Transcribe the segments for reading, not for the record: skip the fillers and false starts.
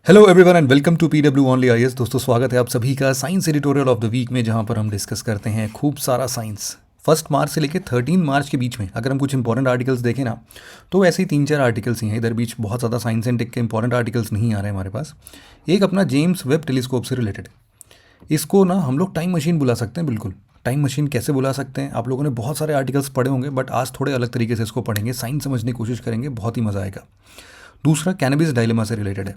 Hello everyone and welcome to PW only IAS. दोस्तों, स्वागत है आप सभी का science editorial of the week में, जहां पर हम डिस्कस करते हैं खूब सारा साइंस। 1 मार्च से लेकर 13 मार्च के बीच में अगर हम कुछ इंपॉर्टेंट आर्टिकल्स देखें ना, तो ऐसे ही 3-4 आर्टिकल्स ही हैं। इधर बीच बहुत ज़्यादा साइंस एंड टेक के इंपॉर्टेंट आर्टिकल्स नहीं आ रहे हैं हमारे पास। एक अपना जेम्स वेब टेलीस्कोप से रिलेटेड, इसको ना हम लोग टाइम मशीन बुला सकते हैं। बिल्कुल टाइम मशीन कैसे बुला सकते हैं? आप लोगों ने बहुत सारे आर्टिकल्स पढ़े होंगे, बट आज थोड़े अलग तरीके से इसको पढ़ेंगे, साइंस समझने की कोशिश करेंगे, बहुत ही मज़ा आएगा। दूसरा कैनबिस डायलेमा से रिलेटेड है।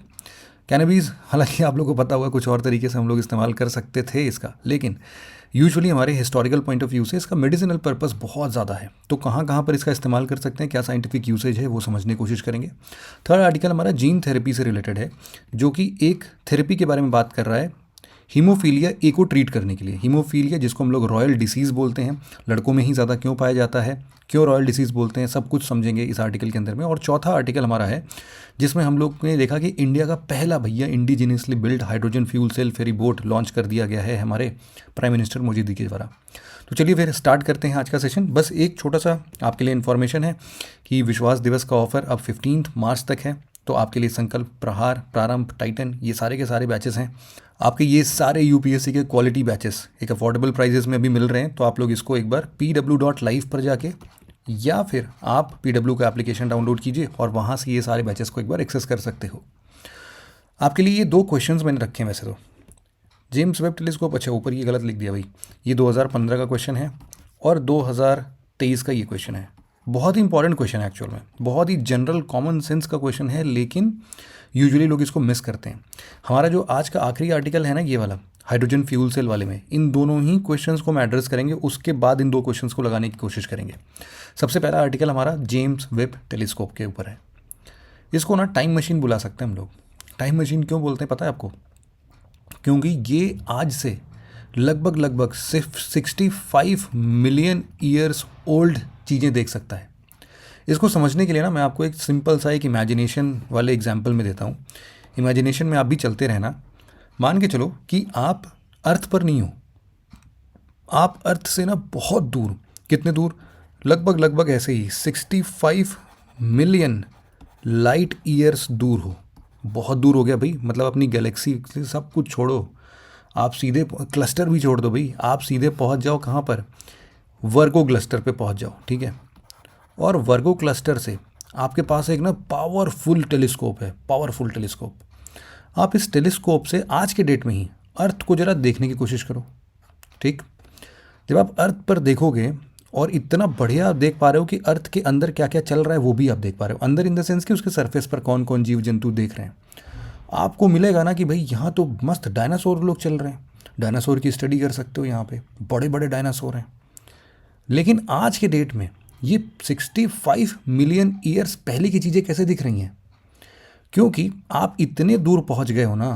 कैनबीज, हालांकि आप लोगों को पता होगा कुछ और तरीके से हम लोग इस्तेमाल कर सकते थे इसका, लेकिन यूजुअली हमारे हिस्टोरिकल पॉइंट ऑफ व्यू से इसका मेडिसिनल पर्पस बहुत ज़्यादा है। तो कहाँ कहाँ पर इसका इस्तेमाल कर सकते हैं, क्या साइंटिफिक यूसेज है, वो समझने की कोशिश करेंगे। थर्ड आर्टिकल हमारा जीन थेरेपी से रिलेटेड है, जो कि एक थेरेपी के बारे में बात कर रहा है हीमोफीलिया ए को ट्रीट करने के लिए। हीमोफीलिया जिसको हम लोग रॉयल डिसीज़ बोलते हैं, लड़कों में ही ज़्यादा क्यों पाया जाता है, क्यों रॉयल डिसीज़ बोलते हैं, सब कुछ समझेंगे इस आर्टिकल के अंदर में। और चौथा आर्टिकल हमारा है जिसमें हम लोग ने देखा कि इंडिया का पहला भैया indigenously build hydrogen fuel cell ferry boat launch कर दिया गया है हमारे प्राइम मिनिस्टर मोदी जी के द्वारा। तो चलिए फिर स्टार्ट करते हैं आज का सेशन। बस एक छोटा सा आपके लिए इन्फॉर्मेशन है कि विश्वास दिवस का ऑफर अब 15 मार्च तक है। तो आपके लिए संकल्प, प्रहार, प्रारंभ, टाइटन, ये सारे के सारे बैचेस हैं। आपके ये सारे यूपीएससी के क्वालिटी बैचेस एक अफोर्डेबल प्राइजेस में भी मिल रहे हैं। तो आप लोग इसको एक बार pw.live पर जाके, या फिर आप पीडब्ल्यू का एप्लीकेशन डाउनलोड कीजिए और वहाँ से ये सारे बैचेस को एक बार एक्सेस कर सकते हो। आपके लिए ये 2 क्वेश्चंस मैंने रखे हैं वैसे तो। जेम्स वेब टेलीस्कोप, अच्छा ऊपर ये गलत लिख दिया भाई, ये 2015 का क्वेश्चन है और 2023 का ये क्वेश्चन है। बहुत ही इंपॉर्टेंट क्वेश्चन है एक्चुअल में, बहुत ही जनरल कॉमन सेंस का क्वेश्चन है, लेकिन यूजुअली लोग इसको मिस करते हैं। हमारा जो आज का आखिरी आर्टिकल है ना, ये वाला हाइड्रोजन फ्यूल सेल वाले में, इन दोनों ही क्वेश्चंस को हम एड्रेस करेंगे, उसके बाद इन 2 क्वेश्चंस को लगाने की कोशिश करेंगे। सबसे पहला आर्टिकल हमारा जेम्स वेब टेलीस्कोप के ऊपर है। इसको ना टाइम मशीन बुला सकते हैं हम लोग। टाइम मशीन क्यों बोलते हैं पता है आपको? क्योंकि ये आज से लगभग सिर्फ 65 मिलियन ईयर्स ओल्ड चीज़ें देख सकता है। इसको समझने के लिए ना मैं आपको एक सिंपल सा एक इमेजिनेशन वाले एग्जाम्पल में देता हूँ। इमेजिनेशन में आप भी चलते रहना। मान के चलो कि आप अर्थ पर नहीं हो, आप अर्थ से ना बहुत दूर, कितने दूर, लगभग ऐसे ही 65 मिलियन लाइट ईयर्स दूर हो। बहुत दूर हो गया भाई, मतलब अपनी गैलेक्सी से सब कुछ छोड़ो, आप सीधे क्लस्टर भी छोड़ दो भाई, आप सीधे पहुंच जाओ कहाँ पर, वर्गो क्लस्टर पे पहुंच जाओ, ठीक है। और वर्गो क्लस्टर से आपके पास एक ना पावरफुल टेलीस्कोप है, पावरफुल टेलीस्कोप। आप इस टेलीस्कोप से आज के डेट में ही अर्थ को ज़रा देखने की कोशिश करो, ठीक। जब आप अर्थ पर देखोगे और इतना बढ़िया आप देख पा रहे हो कि अर्थ के अंदर क्या क्या चल रहा है, वो भी आप देख पा रहे हो। अंदर इन द सेंस कि उसके सरफेस पर कौन कौन जीव जंतु देख रहे हैं। आपको मिलेगा ना कि भाई यहाँ तो मस्त डायनासोर लोग चल रहे हैं, डायनासोर की स्टडी कर सकते हो, यहाँ पे बड़े बड़े डायनासोर हैं। लेकिन आज के डेट में ये 65 मिलियन ईयर्स पहले की चीज़ें कैसे दिख रही हैं? क्योंकि आप इतने दूर पहुँच गए हो ना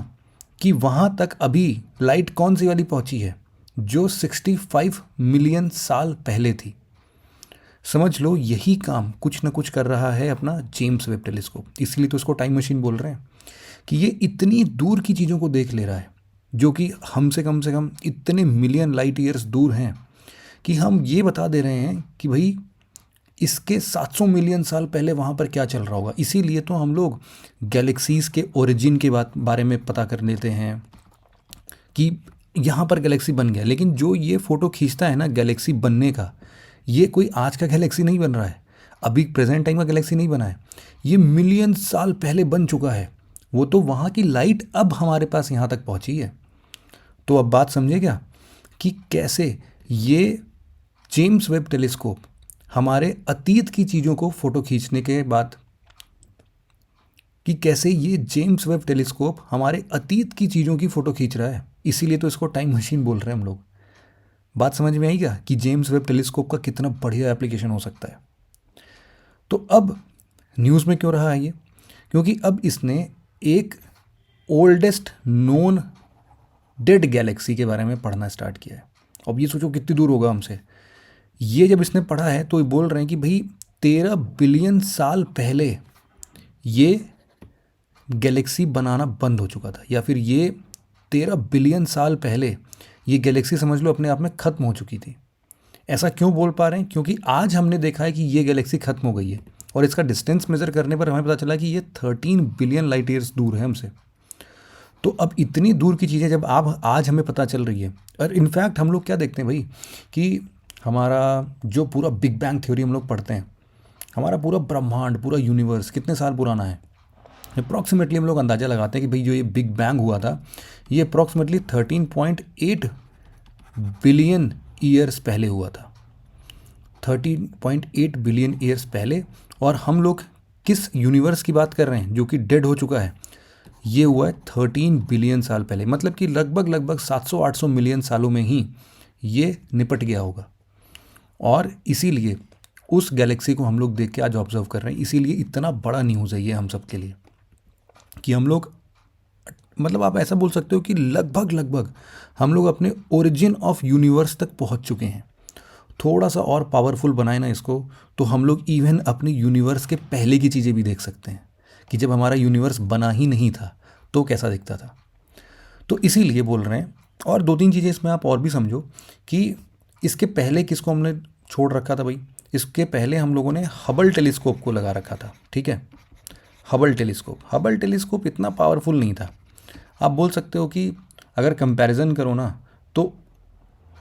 कि वहाँ तक अभी लाइट कौन सी वाली पहुँची है, जो 65 मिलियन साल पहले थी। समझ लो यही काम कुछ ना कुछ कर रहा है अपना जेम्स वेब टेलीस्कोप। इसलिए तो इसको टाइम मशीन बोल रहे हैं कि ये इतनी दूर की चीज़ों को देख ले रहा है, जो कि हमसे कम से कम इतने मिलियन लाइट ईयर्स दूर हैं कि हम ये बता दे रहे हैं कि भाई इसके 700 मिलियन साल पहले वहाँ पर क्या चल रहा होगा। इसीलिए तो हम लोग गैलेक्सीज़ के ओरिजिन के बारे में पता कर लेते हैं कि यहाँ पर गैलेक्सी बन गया। लेकिन जो ये फ़ोटो खींचता है ना गैलेक्सी बनने का, ये कोई आज का गैलेक्सी नहीं बन रहा है, अभी प्रेजेंट टाइम का गैलेक्सी नहीं बना है, ये मिलियन साल पहले बन चुका है। वो तो वहाँ की लाइट अब हमारे पास यहाँ तक पहुँची है। तो अब बात समझे क्या कि कैसे ये जेम्स वेब टेलीस्कोप हमारे अतीत की चीज़ों को फ़ोटो खींचने के बाद, कि कैसे ये जेम्स वेब टेलीस्कोप हमारे अतीत की चीज़ों की फ़ोटो खींच रहा है। इसीलिए तो इसको टाइम मशीन बोल रहे हैं हम लोग। बात समझ में आई क्या कि जेम्स वेब टेलीस्कोप का कितना बढ़िया एप्लीकेशन हो सकता है? तो अब न्यूज़ में क्यों रहा है ये? क्योंकि अब इसने एक ओल्डेस्ट नोन डेड गैलेक्सी के बारे में पढ़ना स्टार्ट किया है। अब ये सोचो कितनी दूर होगा हमसे। ये जब इसने पढ़ा है तो ये बोल रहे हैं कि भाई 13 बिलियन साल पहले ये गैलेक्सी बनाना बंद हो चुका था, या फिर ये 13 बिलियन साल पहले ये गैलेक्सी समझ लो अपने आप में ख़त्म हो चुकी थी। ऐसा क्यों बोल पा रहे हैं? क्योंकि आज हमने देखा है कि ये गैलेक्सी ख़त्म हो गई है और इसका डिस्टेंस मेज़र करने पर हमें पता चला कि ये 13 बिलियन लाइट ईयर्स दूर है हमसे। तो अब इतनी दूर की चीज़ें जब आप आज हमें पता चल रही है, और इनफैक्ट हम लोग क्या देखते हैं भाई कि हमारा जो पूरा बिग बैंग थ्योरी हम लोग पढ़ते हैं, हमारा पूरा ब्रह्मांड, पूरा यूनिवर्स कितने साल पुराना है। अप्रॉक्सीमेटली हम लोग अंदाज़ा लगाते हैं कि भाई जो ये बिग बैंग हुआ था ये अप्रॉक्सीमेटली 13.8 बिलियन ईयर्स पहले हुआ था, 13.8 बिलियन ईयर्स पहले। और हम लोग किस यूनिवर्स की बात कर रहे हैं जो कि डेड हो चुका है, ये हुआ है 13 बिलियन साल पहले, मतलब कि लगभग लगभग 700-800 मिलियन सालों में ही ये निपट गया होगा। और इसीलिए उस गैलेक्सी को हम लोग देख के आज ऑब्जर्व कर रहे हैं, इसीलिए इतना बड़ा न्यूज़ है ये हम सब के लिए कि हम लोग, मतलब आप ऐसा बोल सकते हो कि लगभग लगभग हम लोग अपने ओरिजिन ऑफ यूनिवर्स तक पहुंच चुके हैं। थोड़ा सा और पावरफुल बनाए ना इसको, तो हम लोग इवन अपने यूनिवर्स के पहले की चीज़ें भी देख सकते हैं कि जब हमारा यूनिवर्स बना ही नहीं था तो कैसा दिखता था। तो इसीलिए बोल रहे हैं। और दो तीन चीज़ें इसमें आप और भी समझो कि इसके पहले किसको हमने छोड़ रखा था भाई, इसके पहले हम लोगों ने हबल टेलीस्कोप को लगा रखा था, ठीक है। हबल टेलीस्कोप इतना पावरफुल नहीं था। आप बोल सकते हो कि अगर कंपैरिजन करो ना, तो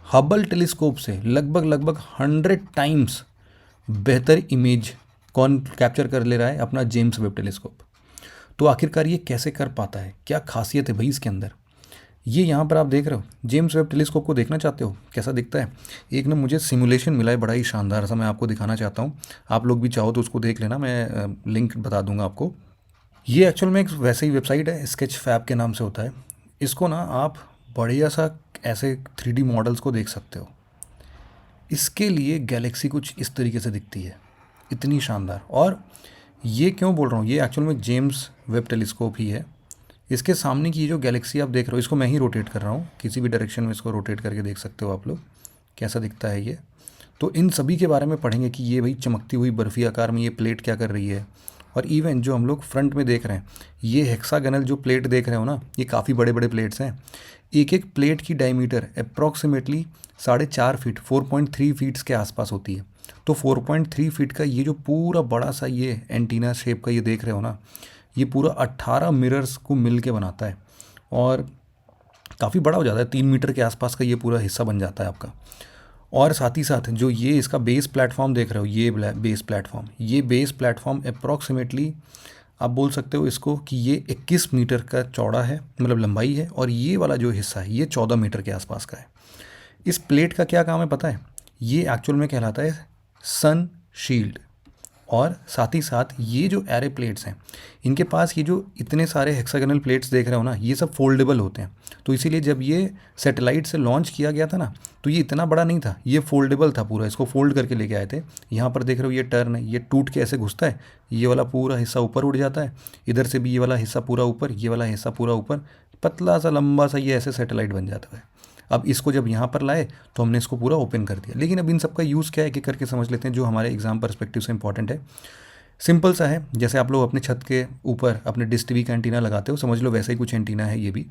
हबल टेलीस्कोप से लगभग लगभग 100 टाइम्स बेहतर इमेज कौन कैप्चर कर ले रहा है, अपना जेम्स वेब टेलीस्कोप। तो आखिरकार ये कैसे कर पाता है, क्या खासियत है भाई इसके अंदर, ये यहाँ पर आप देख रहे हो। जेम्स वेब टेलीस्कोप को देखना चाहते हो कैसा दिखता है, एक ना मुझे सिमुलेशन मिला है बड़ा ही शानदार सा, मैं आपको दिखाना चाहता हूँ। आप लोग भी चाहो तो उसको देख लेना, मैं लिंक बता दूंगा आपको। ये एक्चुअल में एक वैसे ही वेबसाइट है, स्केच फैब के नाम से होता है। इसको ना आप बढ़िया सा ऐसे 3D मॉडल्स को देख सकते हो। इसके लिए गैलेक्सी कुछ इस तरीके से दिखती है, इतनी शानदार। और ये क्यों बोल रहा हूँ, ये एक्चुअल में जेम्स वेब टेलीस्कोप ही है। इसके सामने की जो गैलेक्सी आप देख रहे हो, इसको मैं ही रोटेट कर रहा हूँ, किसी भी डायरेक्शन में इसको रोटेट करके देख सकते हो आप लोग कैसा दिखता है ये। तो इन सभी के बारे में पढ़ेंगे कि ये भाई चमकती हुई बर्फ़ी आकार में ये प्लेट क्या कर रही है। और इवन जो हम लोग फ्रंट में देख रहे हैं, ये हेक्सागनल जो प्लेट देख रहे हो ना, ये काफ़ी बड़े बड़े प्लेट्स हैं। एक एक प्लेट की डायमीटर अप्रॉक्सीमेटली 4.5 फीट 4.3 फीट्स के आसपास होती है। तो 4.3 फीट का ये जो पूरा बड़ा सा ये एंटीना शेप का ये देख रहे हो ना, ये पूरा 18 मिरर्स को मिल के बनाता है और काफ़ी बड़ा हो जाता है, 3 मीटर के आसपास का ये पूरा हिस्सा बन जाता है आपका। और साथ ही साथ जो ये इसका बेस प्लेटफॉर्म देख रहे हो, ये बेस प्लेटफॉर्म अप्रॉक्सीमेटली आप बोल सकते हो इसको कि ये 21 मीटर का चौड़ा है, मतलब लंबाई है। और ये वाला जो हिस्सा है ये 14 मीटर के आसपास का है। इस प्लेट का क्या काम है पता है, ये एक्चुअल में कहलाता है सन शील्ड। और साथ ही साथ ये जो एरे प्लेट्स हैं, इनके पास ये जो इतने सारे हेक्सागोनल प्लेट्स देख रहे हो ना, ये सब फोल्डेबल होते हैं। तो इसीलिए जब ये सैटेलाइट से लॉन्च किया गया था ना, तो ये इतना बड़ा नहीं था, ये फोल्डेबल था पूरा, इसको फोल्ड करके लेके आए थे। यहाँ पर देख रहे हो ये टर्न है, ये टूट के ऐसे घुसता है, ये वाला पूरा हिस्सा ऊपर उड़ जाता है, इधर से भी ये वाला हिस्सा पूरा ऊपर, ये वाला हिस्सा पूरा ऊपर, पतला सा लंबा सा ये ऐसे सैटेलाइट बन जाता है। अब इसको जब यहाँ पर लाए तो हमने इसको पूरा ओपन कर दिया। लेकिन अब इन सब का यूज़ क्या है कि करके समझ लेते हैं, जो हमारे एग्जाम पर्सपेक्टिव से इंपॉर्टेंट है। सिंपल सा है, जैसे आप लोग अपने छत के ऊपर अपने डिश टीवी का एंटीना लगाते हो, समझ लो वैसा ही कुछ एंटीना है ये भी।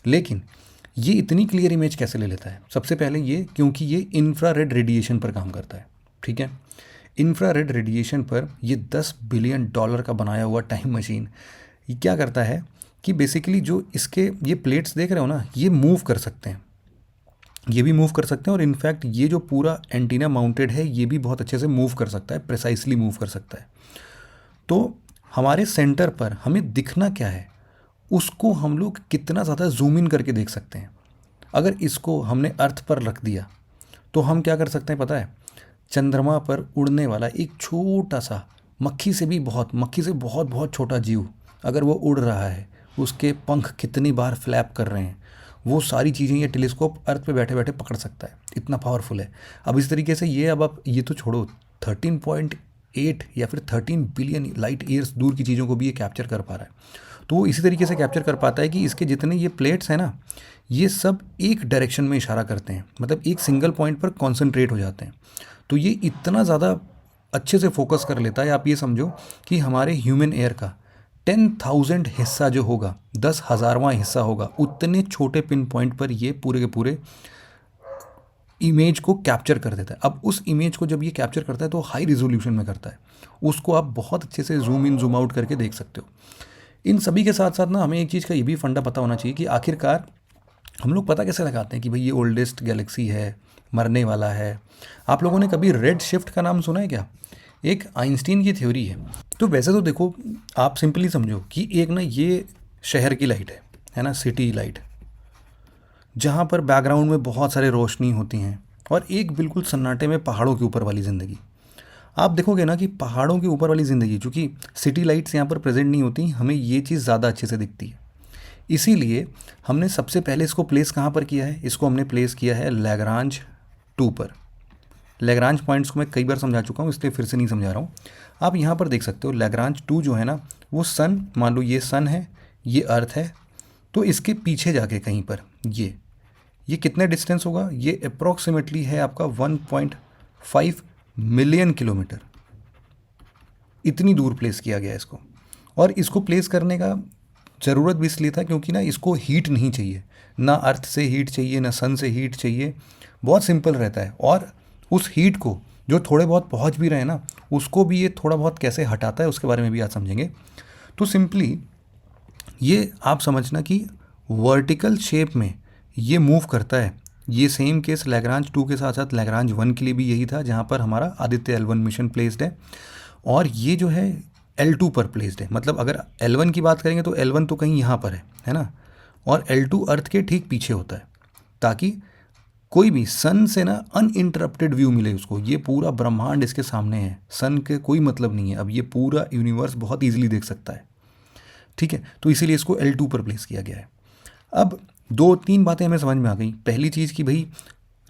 लेकिन ये इतनी क्लियर इमेज कैसे ले लेता है, सबसे पहले ये क्योंकि ये इंफ्रारेड रेडिएशन पर काम करता है, ठीक है। इंफ्रारेड रेडिएशन पर ये $10 बिलियन का बनाया हुआ टाइम मशीन ये क्या करता है कि बेसिकली जो इसके ये प्लेट्स देख रहे हो ना, ये मूव कर सकते हैं, ये भी मूव कर सकते हैं। और इनफैक्ट ये जो पूरा एंटीना माउंटेड है ये भी बहुत अच्छे से मूव कर सकता है, प्रिसाइसली मूव कर सकता है। तो हमारे सेंटर पर हमें दिखना क्या है, उसको हम लोग कितना ज़्यादा जूम इन करके देख सकते हैं। अगर इसको हमने अर्थ पर रख दिया तो हम क्या कर सकते हैं पता है, चंद्रमा पर उड़ने वाला एक छोटा सा मक्खी से बहुत बहुत छोटा जीव अगर वो उड़ रहा है, उसके पंख कितनी बार फ्लैप कर रहे हैं, वो सारी चीज़ें ये टेलीस्कोप अर्थ पे बैठे बैठे पकड़ सकता है, इतना पावरफुल है। अब इस तरीके से ये अब आप ये तो छोड़ो, 13.8 या फिर 13 बिलियन लाइट ईयर्स दूर की चीज़ों को भी ये कैप्चर कर पा रहा है। तो वो इसी तरीके से कैप्चर कर पाता है कि इसके जितने ये प्लेट्स हैं ना, ये सब एक डायरेक्शन में इशारा करते हैं, मतलब एक सिंगल पॉइंट पर कॉन्सेंट्रेट हो जाते हैं। तो ये इतना ज़्यादा अच्छे से फोकस कर लेता है, आप ये समझो कि हमारे ह्यूमन एयर का 10,000 हिस्सा जो होगा, 10,000वां हिस्सा होगा, उतने छोटे पिन पॉइंट पर ये पूरे के पूरे इमेज को कैप्चर कर देता है। अब उस इमेज को जब ये कैप्चर करता है तो हाई रिजोल्यूशन में करता है, उसको आप बहुत अच्छे से जूम इन जूम आउट करके देख सकते हो। इन सभी के साथ साथ ना हमें एक चीज़ का ये भी फंडा पता होना चाहिए कि आखिरकार हम लोग पता कैसे लगाते हैं कि भाई ये ओल्डेस्ट गैलेक्सी है, मरने वाला है। आप लोगों ने कभी रेड शिफ्ट का नाम सुना है क्या? एक आइंस्टीन की थ्योरी है। तो वैसे तो देखो, आप सिंपली समझो कि एक ना ये शहर की लाइट है ना, सिटी लाइट, जहाँ पर बैकग्राउंड में बहुत सारे रोशनी होती हैं, और एक बिल्कुल सन्नाटे में पहाड़ों के ऊपर वाली ज़िंदगी। आप देखोगे ना कि पहाड़ों के ऊपर वाली ज़िंदगी, चूँकि सिटी लाइट्स यहाँ पर प्रेजेंट नहीं होती, हमें ये चीज़ ज़्यादा अच्छे से दिखती है। इसीलिए हमने सबसे पहले इसको प्लेस कहाँ पर किया है? इसको हमने प्लेस किया है लैग्रांज 2 पर। लैग्रांज पॉइंट्स को मैं कई बार समझा चुका हूँ, इसलिए फिर से नहीं समझा रहा हूँ। आप यहाँ पर देख सकते हो लैग्रांज 2 जो है ना, वो सन, मान लो ये सन है, ये अर्थ है, तो इसके पीछे जाके कहीं पर ये कितने डिस्टेंस होगा? ये अप्रॉक्सीमेटली है आपका 1.5 मिलियन किलोमीटर। इतनी दूर प्लेस किया गया इसको। और इसको प्लेस करने का ज़रूरत भी इसलिए था क्योंकि ना इसको हीट नहीं चाहिए, ना अर्थ से हीट चाहिए, ना सन से हीट चाहिए। बहुत सिंपल रहता है। और उस हीट को जो थोड़े बहुत पहुंच भी रहे हैं ना, उसको भी ये थोड़ा बहुत कैसे हटाता है उसके बारे में भी आज समझेंगे। तो सिंपली ये आप समझना कि वर्टिकल शेप में ये मूव करता है। ये सेम केस लैग्रांज 2 के साथ साथ लैग्रांज 1 के लिए भी यही था, जहाँ पर हमारा आदित्य L1 मिशन प्लेस्ड है, और ये जो है L2 पर प्लेस्ड है। मतलब अगर L1 की बात करेंगे तो L1 तो कहीं यहाँ पर है ना, और L2 अर्थ के ठीक पीछे होता है, ताकि कोई भी सन से ना अनइंटरप्टेड व्यू मिले उसको। ये पूरा ब्रह्मांड इसके सामने है, सन के कोई मतलब नहीं है। अब ये पूरा यूनिवर्स बहुत ईजिली देख सकता है, ठीक है। तो इसीलिए इसको L2 पर प्लेस किया गया है। अब 2-3 बातें हमें समझ में आ गई। पहली चीज़ कि भाई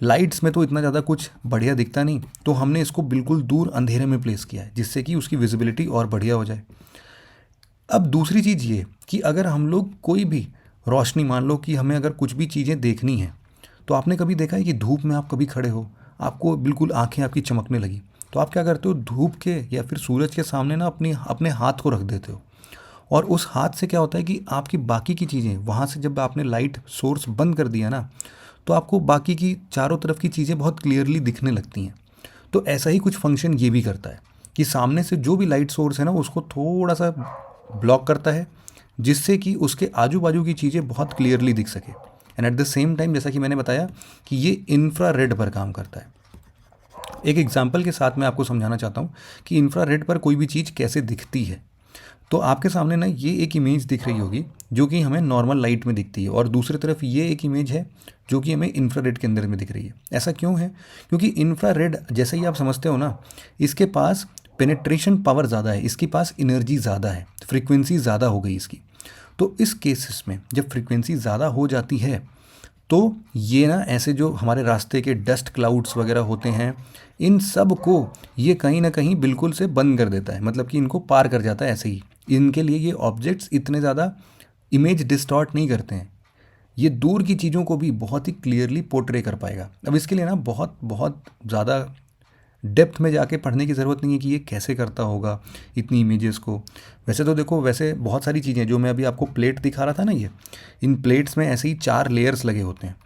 लाइट्स में तो इतना ज़्यादा कुछ बढ़िया दिखता नहीं, तो हमने इसको बिल्कुल दूर अंधेरे में प्लेस किया है, जिससे कि उसकी विजिबिलिटी और बढ़िया हो जाए। अब दूसरी चीज़ ये कि अगर हम लोग कोई भी रोशनी, मान लो कि हमें अगर कुछ भी चीज़ें देखनी है, तो आपने कभी देखा है कि धूप में आप कभी खड़े हो, आपको बिल्कुल आंखें आपकी चमकने लगी, तो आप क्या करते हो? धूप के या फिर सूरज के सामने ना अपने हाथ को रख देते हो, और उस हाथ से क्या होता है कि आपकी बाकी की चीज़ें, वहाँ से जब आपने लाइट सोर्स बंद कर दिया ना, तो आपको बाकी की चारों तरफ की चीज़ें बहुत क्लियरली दिखने लगती हैं। तो ऐसा ही कुछ फंक्शन ये भी करता है कि सामने से जो भी लाइट सोर्स है ना, उसको थोड़ा सा ब्लॉक करता है, जिससे कि उसके आजू बाजू की चीज़ें बहुत क्लियरली दिख सके। And at the same time, जैसा कि मैंने बताया कि ये इंफ्रारेड पर काम करता है। एक एग्जाम्पल के साथ मैं आपको समझाना चाहता हूँ कि इंफ्रारेड पर कोई भी चीज़ कैसे दिखती है। तो आपके सामने ना ये एक इमेज दिख रही होगी जो कि हमें नॉर्मल लाइट में दिखती है, और दूसरी तरफ ये एक इमेज है जो कि हमें इंफ्रारेड के अंदर में दिख रही है। ऐसा क्यों है? क्योंकि इंफ्रारेड, जैसे ही आप समझते हो ना, इसके पास पेनिट्रेशन पावर ज़्यादा है, इसके पास एनर्जी ज़्यादा है, फ्रीक्वेंसी ज़्यादा हो गई इसकी। तो इस केसेस में जब फ्रीक्वेंसी ज़्यादा हो जाती है, तो ये ना ऐसे जो हमारे रास्ते के डस्ट क्लाउड्स वगैरह होते हैं, इन सब को ये कहीं ना कहीं बिल्कुल से बंद कर देता है, मतलब कि इनको पार कर जाता है ऐसे ही। इनके लिए ये ऑब्जेक्ट्स इतने ज़्यादा इमेज डिस्टॉर्ट नहीं करते हैं, ये दूर की चीज़ों को भी बहुत ही क्लियरली पोर्ट्रे कर पाएगा। अब इसके लिए ना बहुत बहुत ज़्यादा डेप्थ में जाके पढ़ने की ज़रूरत नहीं है कि ये कैसे करता होगा इतनी इमेजेस को। वैसे तो देखो, वैसे बहुत सारी चीज़ें जो मैं अभी आपको प्लेट दिखा रहा था ना, ये इन प्लेट्स में ऐसे ही 4 लेयर्स लगे होते हैं।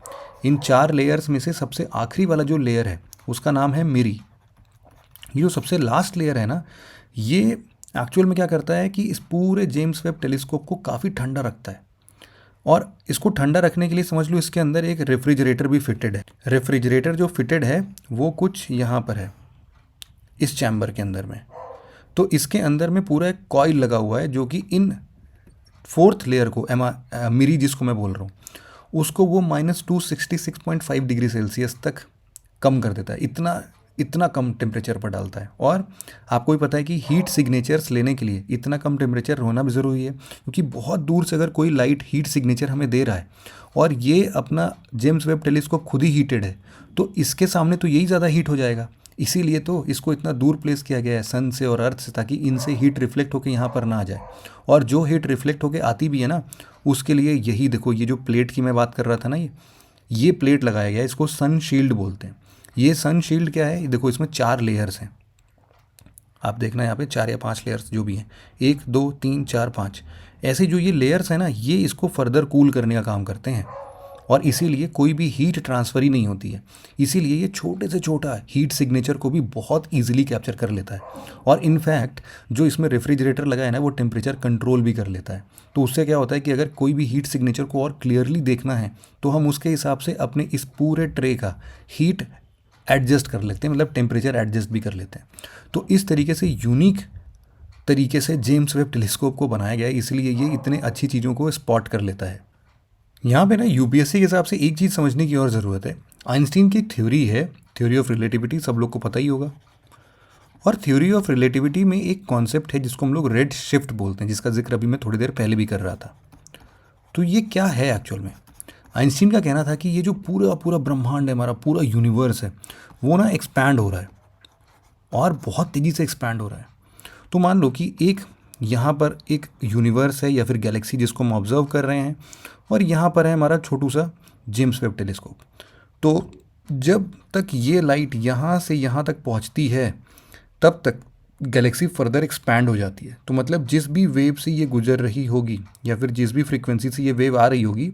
इन 4 लेयर्स में से सबसे आखिरी वाला जो लेयर है उसका नाम है मिरी। ये जो सबसे लास्ट लेयर है ना, ये एक्चुअल में क्या करता है कि इस पूरे जेम्स वेब टेलीस्कोप को काफ़ी ठंडा रखता है। और इसको ठंडा रखने के लिए समझ लो इसके अंदर एक रेफ्रिजरेटर भी फिटेड है। रेफ्रिजरेटर जो फिटेड है वो कुछ यहाँ पर है, इस चैम्बर के अंदर में। तो इसके अंदर में पूरा एक कॉइल लगा हुआ है जो कि इन 4th लेयर को मिरी जिसको मैं बोल रहा हूँ, उसको वो -266.5 डिग्री सेल्सियस तक कम कर देता है। इतना कम टेम्परेचर पर डालता है। और आपको भी पता है कि हीट सिग्नेचर्स लेने के लिए इतना कम टेम्परेचर होना भी ज़रूरी है, क्योंकि बहुत दूर से अगर कोई लाइट हीट सिग्नेचर हमें दे रहा है और ये अपना जेम्स वेब टेलीस्कोप खुद ही हीटेड है, तो इसके सामने तो यही ज़्यादा हीट हो जाएगा। इसीलिए तो इसको इतना दूर प्लेस किया गया है सन से और अर्थ से, ताकि इनसे हीट रिफ्लेक्ट होकर यहाँ पर ना आ जाए। और जो हीट रिफ्लेक्ट होकर आती भी है ना, उसके लिए यही देखो, ये जो प्लेट की मैं बात कर रहा था ना, ये प्लेट लगाया गया है, इसको सन शील्ड बोलते हैं। ये सन शील्ड क्या है? देखो, इसमें 4 लेयर्स हैं। आप देखना यहाँ पे 4 या 5 लेयर्स जो भी हैं, 1 2 3 4 5 ऐसे जो ये लेयर्स हैं ना, ये इसको फर्दर कूल करने का काम करते हैं। और इसीलिए कोई भी हीट ट्रांसफ़र ही नहीं होती है। इसीलिए ये छोटे से छोटा हीट सिग्नेचर को भी बहुत ईजिली कैप्चर कर लेता है। और इनफैक्ट जो इसमें रेफ्रिजरेटर लगा है ना, वो टेम्परेचर कंट्रोल भी कर लेता है। तो उससे क्या होता है कि अगर कोई भी हीट सिग्नेचर को और क्लियरली देखना है तो हम उसके हिसाब से अपने इस पूरे ट्रे का हीट एडजस्ट कर लेते हैं, मतलब टेम्परेचर एडजस्ट भी कर लेते हैं। तो इस तरीके से यूनिक तरीके से जेम्स वेब टेलीस्कोप को बनाया गया है, इसलिए ये इतने अच्छी चीज़ों को स्पॉट कर लेता है। यहाँ पे ना यूपीएससी के हिसाब से एक चीज़ समझने की और ज़रूरत है। आइंस्टीन की थ्योरी है, थ्योरी ऑफ रिलेटिविटी, सब लोग को पता ही होगा। और थ्योरी ऑफ रिलेटिविटी में एक कॉन्सेप्ट है जिसको हम लोग रेड शिफ्ट बोलते हैं, जिसका जिक्र अभी मैं थोड़ी देर पहले भी कर रहा था। तो ये क्या है एक्चुअल में? आइंस्टीन का कहना था कि ये जो पूरा पूरा ब्रह्मांड है, हमारा पूरा यूनिवर्स है, वो ना एक्सपैंड हो रहा है और बहुत तेज़ी से एक्सपैंड हो रहा है। तो मान लो कि एक यहाँ पर एक यूनिवर्स है या फिर गैलेक्सी जिसको हम ऑब्जर्व कर रहे हैं, और यहाँ पर है हमारा छोटू सा जेम्स वेब टेलीस्कोप। तो जब तक ये लाइट यहाँ से यहाँ तक पहुँचती है तब तक गैलेक्सी फर्दर एक्सपैंड हो जाती है। तो मतलब जिस भी वेव से ये गुजर रही होगी या फिर जिस भी फ्रीक्वेंसी से ये वेव आ रही होगी,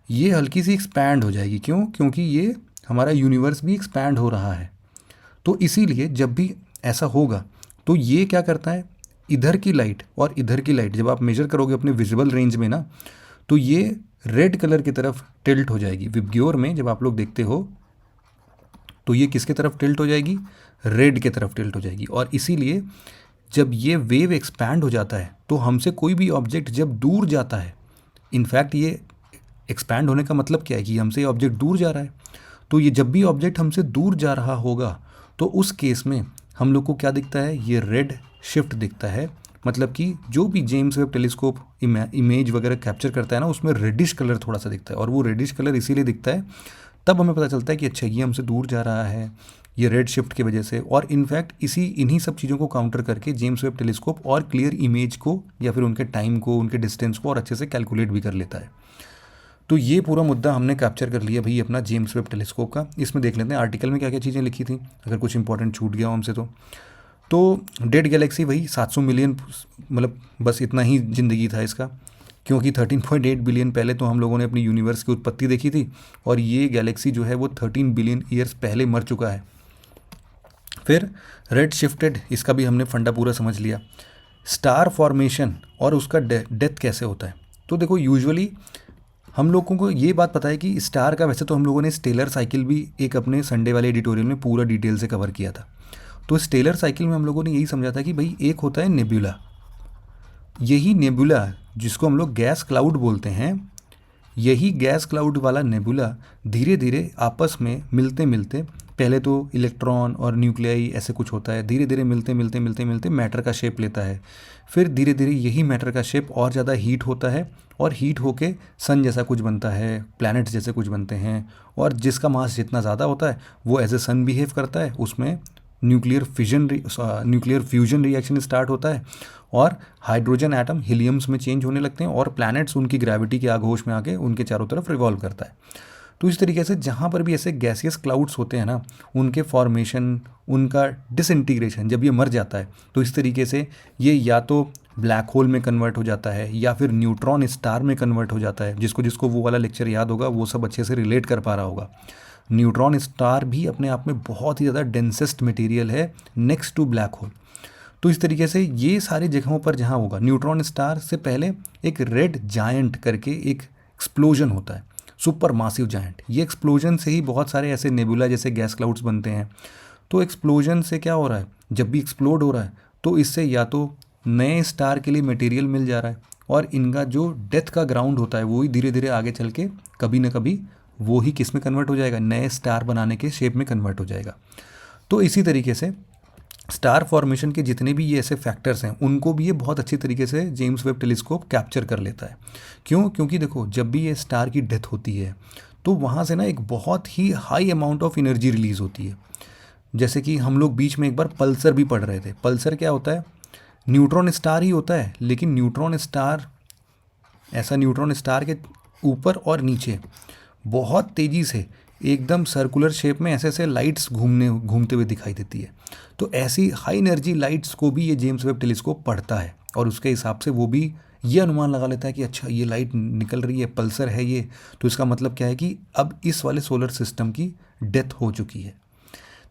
ये हल्की सी एक्सपैंड हो जाएगी। क्यों? क्योंकि ये हमारा यूनिवर्स भी एक्सपैंड हो रहा है। तो इसीलिए जब भी ऐसा होगा तो ये क्या करता है, इधर की लाइट और इधर की लाइट जब आप मेजर करोगे अपने विजिबल रेंज में ना, तो ये रेड कलर की तरफ टिल्ट हो जाएगी। विबग्योर में जब आप लोग देखते हो तो ये किसके तरफ टिल्ट हो जाएगी? रेड के तरफ टिल्ट हो जाएगी। और इसीलिए जब ये वेव एक्सपैंड हो जाता है तो हमसे कोई भी ऑब्जेक्ट जब दूर जाता है, इनफैक्ट ये एक्सपैंड होने का मतलब क्या है कि हमसे ये ऑब्जेक्ट दूर जा रहा है, तो ये जब भी ऑब्जेक्ट हमसे दूर जा रहा होगा तो उस केस में हम लोग को क्या दिखता है? ये रेड शिफ्ट दिखता है। मतलब कि जो भी जेम्स वेब टेलीस्कोप इमेज वगैरह कैप्चर करता है ना, उसमें रेडिश कलर थोड़ा सा दिखता है। और वो रेडिश कलर इसीलिए दिखता है, तब हमें पता चलता है कि अच्छा ये हमसे दूर जा रहा है, ये रेड शिफ्ट की वजह से। और इनफैक्ट इन्हीं सब चीज़ों को काउंटर करके जेम्स वेब टेलीस्कोप और क्लियर इमेज को या फिर उनके टाइम को, उनके डिस्टेंस को और अच्छे से कैलकुलेट भी कर लेता है। तो ये पूरा मुद्दा हमने कैप्चर कर लिया भाई अपना जेम्स वेब टेलीस्कोप का। इसमें देख लेते हैं आर्टिकल में क्या क्या चीज़ें लिखी थी, अगर कुछ इंपॉर्टेंट छूट गया हो हमसे तो डेड गैलेक्सी वही 700 मिलियन, मतलब बस इतना ही ज़िंदगी था इसका, क्योंकि 13.8 बिलियन पहले तो हम लोगों ने अपनी यूनिवर्स की उत्पत्ति देखी थी, और ये गैलेक्सी जो है वो 13 बिलियन ईयर्स पहले मर चुका है। फिर रेड शिफ्टेड, इसका भी हमने फंडा पूरा समझ लिया। स्टार फॉर्मेशन और उसका डेथ कैसे होता है। तो देखो यूजुअली हम लोगों को ये बात पता है कि स्टार का, वैसे तो हम लोगों ने स्टेलर साइकिल भी एक अपने संडे वाले एडिटोरियल में पूरा डिटेल से कवर किया था। तो स्टेलर साइकिल में हम लोगों ने यही समझा था कि भाई एक होता है नेबुला, यही नेबुला जिसको हम लोग गैस क्लाउड बोलते हैं, यही गैस क्लाउड वाला नेबुला धीरे धीरे आपस में मिलते मिलते, पहले तो इलेक्ट्रॉन और न्यूक्लियाई ऐसे कुछ होता है, धीरे धीरे मिलते मिलते मिलते मिलते मैटर का शेप लेता है। फिर धीरे धीरे यही मैटर का शेप और ज़्यादा हीट होता है, और हीट होके सन जैसा कुछ बनता है, प्लैनेट्स जैसे कुछ बनते हैं, और जिसका मास जितना ज़्यादा होता है वो एज ए सन बिहेव करता है, उसमें न्यूक्लियर फ्यूजन रिएक्शन स्टार्ट होता है, और हाइड्रोजन एटम हीलियम्स में चेंज होने लगते हैं, और प्लैनेट्स उनकी ग्रेविटी के आगोश में आके उनके चारों तरफ रिवॉल्व करता है। तो इस तरीके से जहाँ पर भी ऐसे गैसियस क्लाउड्स होते हैं ना, उनके फॉर्मेशन, उनका डिसइंटीग्रेशन, जब ये मर जाता है तो इस तरीके से ये या तो ब्लैक होल में कन्वर्ट हो जाता है या फिर न्यूट्रॉन स्टार में कन्वर्ट हो जाता है। जिसको जिसको वो वाला लेक्चर याद होगा वो सब अच्छे से रिलेट कर पा रहा होगा। न्यूट्रॉन स्टार भी अपने आप में बहुत ही ज़्यादा डेंसेस्ट मटेरियल है नेक्स्ट टू ब्लैक होल। तो इस तरीके से ये सारी जगहों पर जहाँ होगा, न्यूट्रॉन स्टार से पहले एक रेड जायंट करके एक एक्सप्लोजन होता है, सुपर मासिव जायंट। ये एक्सप्लोजन से ही बहुत सारे ऐसे नेबुला जैसे गैस क्लाउड्स बनते हैं। तो एक्सप्लोजन से क्या हो रहा है, जब भी एक्सप्लोड हो रहा है तो इससे या तो नए स्टार के लिए मटेरियल मिल जा रहा है, और इनका जो डेथ का ग्राउंड होता है वो ही धीरे धीरे आगे चल के कभी ना कभी वो ही किस में कन्वर्ट हो जाएगा, नए स्टार बनाने के शेप में कन्वर्ट हो जाएगा। तो इसी तरीके से स्टार फॉर्मेशन के जितने भी ये ऐसे फैक्टर्स हैं उनको भी ये बहुत अच्छी तरीके से जेम्स वेब टेलीस्कोप कैप्चर कर लेता है। क्यों? क्योंकि देखो जब भी ये स्टार की डेथ होती है तो वहाँ से ना एक बहुत ही high amount of energy release होती है। जैसे कि हम लोग बीच में एक बार पल्सर भी पढ़ रहे थे। पल्सर क्या होता है? न्यूट्रॉन स्टार ही होता है, लेकिन न्यूट्रॉन स्टार ऐसा न्यूट्रॉन स्टार के ऊपर और नीचे बहुत तेज़ी से एकदम सर्कुलर शेप में ऐसे ऐसे लाइट्स घूमते हुए दिखाई देती है। तो ऐसी हाई एनर्जी लाइट्स को भी ये जेम्स वेब टेलीस्कोप पढ़ता है, और उसके हिसाब से वो भी ये अनुमान लगा लेता है कि अच्छा ये लाइट निकल रही है, पल्सर है ये, तो इसका मतलब क्या है कि अब इस वाले सोलर सिस्टम की डेथ हो चुकी है।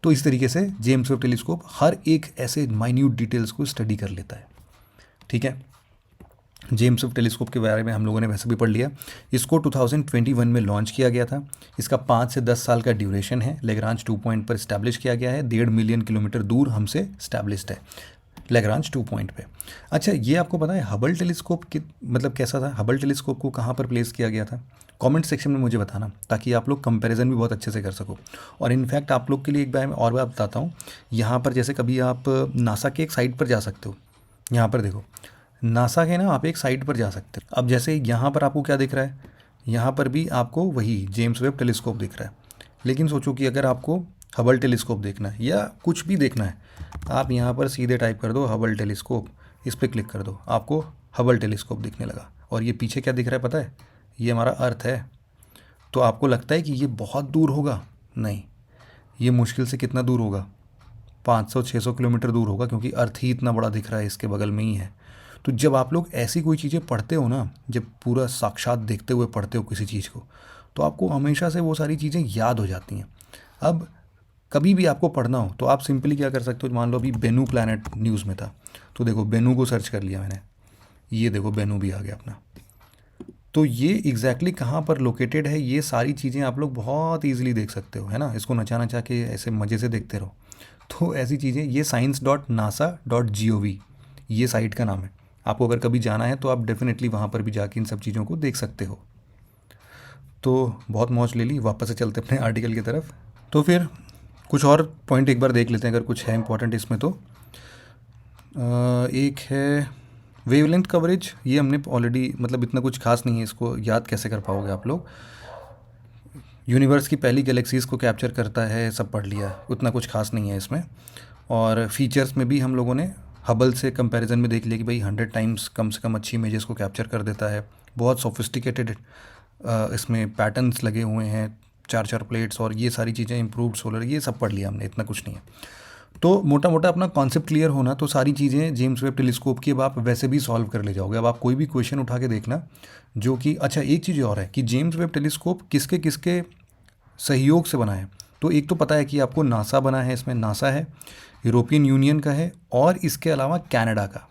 तो इस तरीके से जेम्स वेब टेलीस्कोप हर एक ऐसे माइन्यूट डिटेल्स को स्टडी कर लेता है। ठीक है, जेम्स वेब टेलीस्कोप के बारे में हम लोगों ने वैसे भी पढ़ लिया। इसको 2021 में लॉन्च किया गया था। इसका 5 से 10 साल का ड्यूरेशन है। लेग्रांज 2 पॉइंट पर इस्टेब्लिश किया गया है। 1.5 मिलियन किलोमीटर दूर हमसे इस्टेब्लिश्ड है लेग्रांज 2 पॉइंट पे। अच्छा, ये आपको पता है हबल टेलीस्कोप की मतलब कैसा था? हबल टेलीस्कोप को कहाँ पर प्लेस किया गया था? कमेंट सेक्शन में मुझे बताना, ताकि आप लोग कंपैरिजन भी बहुत अच्छे से कर सको। और इनफैक्ट आप लोग के लिए एक बार और बात बताता हूँ। यहाँ पर जैसे कभी आप नासा के एक साइट पर जा सकते हो। यहाँ पर देखो, नासा के ना आप एक साइट पर जा सकते हो। अब जैसे यहाँ पर आपको क्या दिख रहा है? यहाँ पर भी आपको वही जेम्स वेब टेलीस्कोप दिख रहा है। लेकिन सोचो कि अगर आपको हबल टेलीस्कोप देखना है या कुछ भी देखना है, आप यहाँ पर सीधे टाइप कर दो हबल टेलीस्कोप, इस पर क्लिक कर दो, आपको हबल टेलीस्कोप दिखने लगा। और ये पीछे क्या दिख रहा है पता है? ये हमारा अर्थ है। तो आपको लगता है कि ये बहुत दूर होगा? नहीं, ये मुश्किल से कितना दूर होगा? 500-600 किलोमीटर दूर होगा, क्योंकि अर्थ ही इतना बड़ा दिख रहा है, इसके बगल में ही है। तो जब आप लोग ऐसी कोई चीज़ें पढ़ते हो ना, जब पूरा साक्षात देखते हुए पढ़ते हो किसी चीज़ को, तो आपको हमेशा से वो सारी चीज़ें याद हो जाती हैं। अब कभी भी आपको पढ़ना हो तो आप सिंपली क्या कर सकते हो, मान लो अभी बेनू प्लैनेट न्यूज़ में था, तो देखो बेनू को सर्च कर लिया मैंने, ये देखो बेनू भी आ गया अपना। तो ये एग्जैक्टली कहाँ पर लोकेटेड है, ये सारी चीज़ें आप लोग बहुत ईजिली देख सकते हो, है ना। इसको नचा नचा के ऐसे मज़े से देखते रहो। तो ऐसी चीज़ें, ये science.nasa.gov ये साइट का नाम है। आपको अगर कभी जाना है तो आप डेफिनेटली वहाँ पर भी जाके इन सब चीज़ों को देख सकते हो। तो बहुत मौज ले ली, वापस से चलते अपने आर्टिकल की तरफ। तो फिर कुछ और पॉइंट एक बार देख लेते हैं अगर कुछ है इंपॉर्टेंट इसमें। तो एक है वेवलेंथ कवरेज, ये हमने ऑलरेडी मतलब इतना कुछ खास नहीं है, इसको याद कैसे कर पाओगे आप लोग। यूनिवर्स की पहली गैलेक्सीज़ को कैप्चर करता है, सब पढ़ लिया, उतना कुछ खास नहीं है इसमें। और फीचर्स में भी हम लोगों ने हबल से कंपैरिजन में देख लिया कि भाई 100 टाइम्स कम से कम अच्छी इमेजेस को कैप्चर कर देता है। बहुत सोफिस्टिकेटेड इसमें पैटर्न्स लगे हुए हैं, 4 प्लेट्स और ये सारी चीज़ें, इम्प्रूव्ड सोलर, ये सब पढ़ लिया हमने, इतना कुछ नहीं है। तो मोटा मोटा अपना कॉन्सेप्ट क्लियर होना, तो सारी चीज़ें जेम्स वेब टेलीस्कोप की अब आप वैसे भी सॉल्व कर ले जाओगे। अब आप कोई भी क्वेश्चन उठा के देखना जो कि, अच्छा एक चीज़ और है कि जेम्स वेब टेलीस्कोप किसके किसके सहयोग से बना है। तो एक तो पता है कि आपको नासा बना है, इसमें नासा है, यूरोपियन यूनियन का है, और इसके अलावा कनाडा का।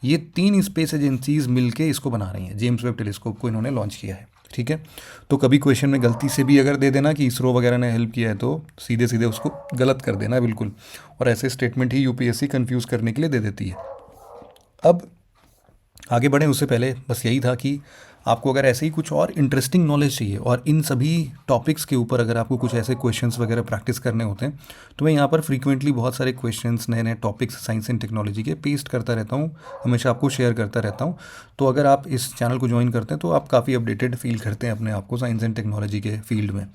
ये 3 स्पेस एजेंसीज मिलके इसको बना रही हैं, जेम्स वेब टेलीस्कोप को इन्होंने लॉन्च किया है। ठीक है, तो कभी क्वेश्चन में गलती से भी अगर दे देना कि इसरो वगैरह ने हेल्प किया है, तो सीधे सीधे उसको गलत कर देना बिल्कुल। और ऐसे स्टेटमेंट ही यूपीएससी कंफ्यूज करने के लिए दे देती है। अब आगे बढ़ें उससे पहले बस यही था कि आपको अगर ऐसे ही कुछ और इंटरेस्टिंग नॉलेज चाहिए और इन सभी टॉपिक्स के ऊपर अगर आपको कुछ ऐसे क्वेश्चंस वगैरह प्रैक्टिस करने होते हैं, तो मैं यहाँ पर फ्रीक्वेंटली बहुत सारे क्वेश्चंस, नए नए टॉपिक्स साइंस एंड टेक्नोलॉजी के पेस्ट करता रहता हूँ, हमेशा आपको शेयर करता रहता हूँ। तो अगर आप इस चैनल को ज्वाइन करते हैं तो आप काफ़ी अपडेटेड फील करते हैं अपने आप को साइंस एंड टेक्नोलॉजी के फील्ड में।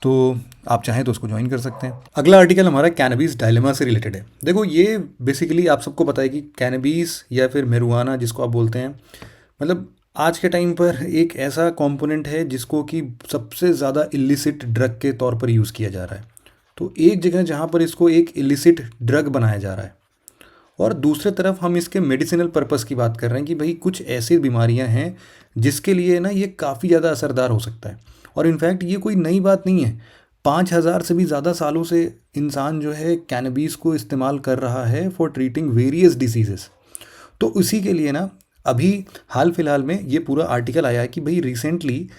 तो आप चाहें तो उसको ज्वाइन कर सकते हैं। अगला आर्टिकल हमारा कैनबीस डायलेमा से रिलेटेड है। देखो ये बेसिकली आप सबको पता है कि कैनबीस या फिर मेरुआना जिसको आप बोलते हैं, मतलब आज के टाइम पर एक ऐसा कंपोनेंट है जिसको कि सबसे ज़्यादा इलिसिट ड्रग के तौर पर यूज़ किया जा रहा है। तो एक जगह जहाँ पर इसको एक इलिसिट ड्रग बनाया जा रहा है, और दूसरे तरफ हम इसके मेडिसिनल पर्पस की बात कर रहे हैं कि भाई कुछ ऐसी बीमारियां हैं जिसके लिए ना ये काफ़ी ज़्यादा असरदार हो सकता है। और इनफैक्ट ये कोई नई बात नहीं है, 5000 से भी ज़्यादा सालों से इंसान जो है कैनबीस को इस्तेमाल कर रहा है फॉर ट्रीटिंग वेरियस डिसीजेस। तो उसी के लिए ना अभी हाल फिलहाल में ये पूरा आर्टिकल आया है कि भाई रिसेंटली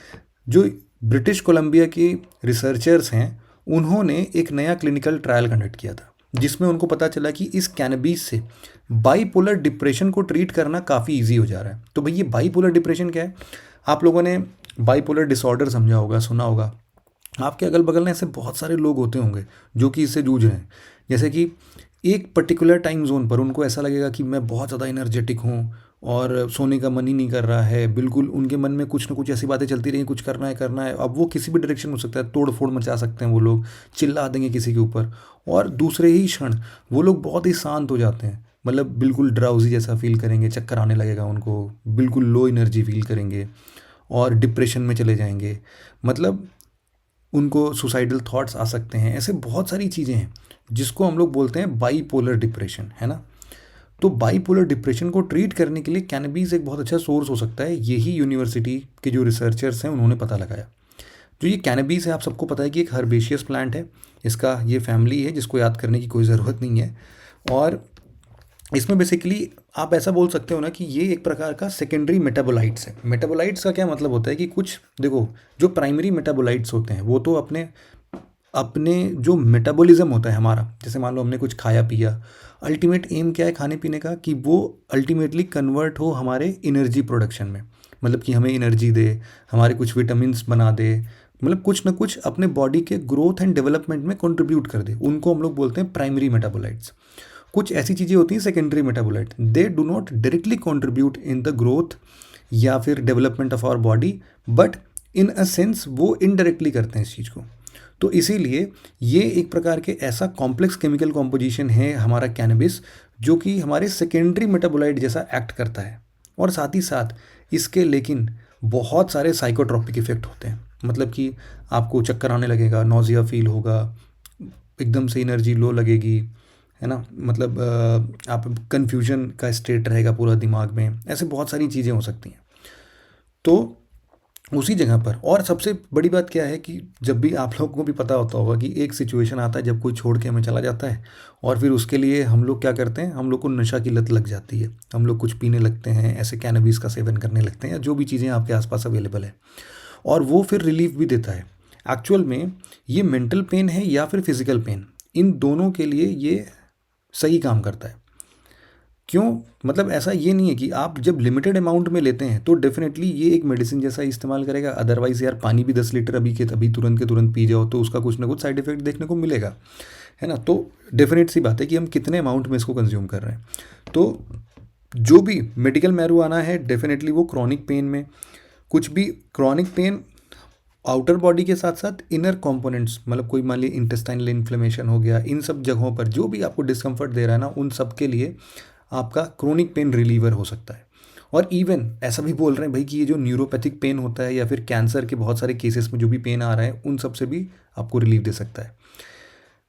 जो ब्रिटिश कोलंबिया के रिसर्चर्स हैं उन्होंने एक नया क्लिनिकल ट्रायल कंडक्ट किया था, जिसमें उनको पता चला कि इस कैनबीस से बाईपोलर डिप्रेशन को ट्रीट करना काफ़ी इजी हो जा रहा है। तो भाई ये बाईपोलर डिप्रेशन क्या है? आप लोगों ने बाईपोलर डिसऑर्डर समझा होगा, सुना होगा। आपके अगल बगल में ऐसे बहुत सारे लोग होते होंगे जो कि इससे जूझ रहे हैं। जैसे कि एक पर्टिकुलर टाइम जोन पर उनको ऐसा लगेगा कि मैं बहुत ज़्यादा एनर्जेटिक हूँ और सोने का मन ही नहीं कर रहा है, बिल्कुल उनके मन में कुछ ना कुछ ऐसी बातें चलती रही, कुछ करना है करना है। अब वो किसी भी डायरेक्शन हो सकता है, तोड़ फोड़ मचा सकते हैं वो लोग, चिल्ला देंगे किसी के ऊपर, और दूसरे ही क्षण वो लोग बहुत ही शांत हो जाते हैं, मतलब बिल्कुल ड्राउजी जैसा फील करेंगे, चक्कर आने लगेगा उनको, बिल्कुल लो एनर्जी फील करेंगे और डिप्रेशन में चले जाएंगे, मतलब उनको सुसाइडल थॉट्स आ सकते हैं। ऐसे बहुत सारी चीज़ें हैं जिसको हम लोग बोलते हैं बाईपोलर डिप्रेशन, है ना। तो बाईपोलर डिप्रेशन को ट्रीट करने के लिए कैनबीस एक बहुत अच्छा सोर्स हो सकता है। यही यूनिवर्सिटी के जो रिसर्चर्स हैं उन्होंने पता लगाया। जो ये कैनबीस है, आप सबको पता है कि एक हर्बेशियस प्लांट है। इसका ये फैमिली है जिसको याद करने की कोई ज़रूरत नहीं है। और इसमें बेसिकली आप ऐसा बोल सकते हो ना कि ये एक प्रकार का सेकेंडरी मेटाबोलाइट्स है। मेटाबोलाइट्स का क्या मतलब होता है कि कुछ देखो, जो प्राइमरी मेटाबोलाइट्स होते हैं वो तो अपने अपने जो मेटाबॉलिज्म होता है हमारा, जैसे मान लो हमने कुछ खाया पिया, अल्टीमेट एम क्या है खाने पीने का, कि वो अल्टीमेटली कन्वर्ट हो हमारे एनर्जी प्रोडक्शन में, मतलब कि हमें एनर्जी दे, हमारे कुछ विटामिन्स बना दे, मतलब कुछ ना कुछ अपने बॉडी के ग्रोथ एंड डेवलपमेंट में कंट्रीब्यूट कर दे। उनको हम लोग बोलते हैं प्राइमरी मेटाबोलाइट्स। कुछ ऐसी चीज़ें होती हैं secondary metabolite, they do not directly contribute in the growth या फिर development of our body, but in a sense वो इनडायरेक्टली करते हैं इस चीज़ को। तो इसीलिए ये एक प्रकार के ऐसा कॉम्प्लेक्स केमिकल कॉम्पोजिशन है हमारा कैनबिस, जो कि हमारे सेकेंडरी मेटाबोलाइट जैसा एक्ट करता है। और साथ ही साथ इसके लेकिन बहुत सारे साइकोट्रॉपिक इफेक्ट होते हैं, मतलब कि आपको चक्कर आने लगेगा, नोजिया फील होगा, एकदम से एनर्जी लो लगेगी, है ना, मतलब आप कन्फ्यूजन का स्टेट रहेगा पूरा दिमाग में, ऐसे बहुत सारी चीज़ें हो सकती हैं। तो उसी जगह पर, और सबसे बड़ी बात क्या है कि जब भी आप लोगों को भी पता होता होगा कि एक सिचुएशन आता है जब कोई छोड़ के हमें चला जाता है, और फिर उसके लिए हम लोग क्या करते हैं, हम लोग को नशा की लत लग जाती है, हम लोग कुछ पीने लगते हैं, ऐसे कैनबिस का सेवन करने लगते हैं, या जो भी चीज़ें आपके आसपास अवेलेबल है, और वो फिर रिलीफ भी देता है। एक्चुअल में ये मेंटल पेन है या फिर फिजिकल पेन, इन दोनों के लिए ये सही काम करता है। क्यों, मतलब ऐसा ये नहीं है कि आप जब लिमिटेड अमाउंट में लेते हैं तो डेफिनेटली ये एक मेडिसिन जैसा इस्तेमाल करेगा, अदरवाइज यार पानी भी 10 लीटर अभी के तभी तुरंत के तुरंत पी जाओ तो उसका कुछ ना कुछ साइड इफेक्ट देखने को मिलेगा, है ना। तो डेफिनेट सी बात है कि हम कितने अमाउंट में इसको कंज्यूम कर रहे हैं। तो जो भी मेडिकल मैरिजुआना है, डेफिनेटली वो क्रॉनिक पेन में, कुछ भी क्रॉनिक पेन आउटर बॉडी के साथ साथ इनर कंपोनेंट्स, मतलब कोई मान लीजिए इंटेस्टाइनल इन्फ्लेमेशन हो गया, इन सब जगहों पर जो भी आपको डिस्कम्फर्ट दे रहा है ना, उन सब के लिए आपका क्रोनिक पेन रिलीवर हो सकता है। और इवन ऐसा भी बोल रहे हैं भाई कि ये जो न्यूरोपैथिक पेन होता है या फिर कैंसर के बहुत सारे केसेस में जो भी पेन आ रहा है, उन सब से भी आपको रिलीफ दे सकता है।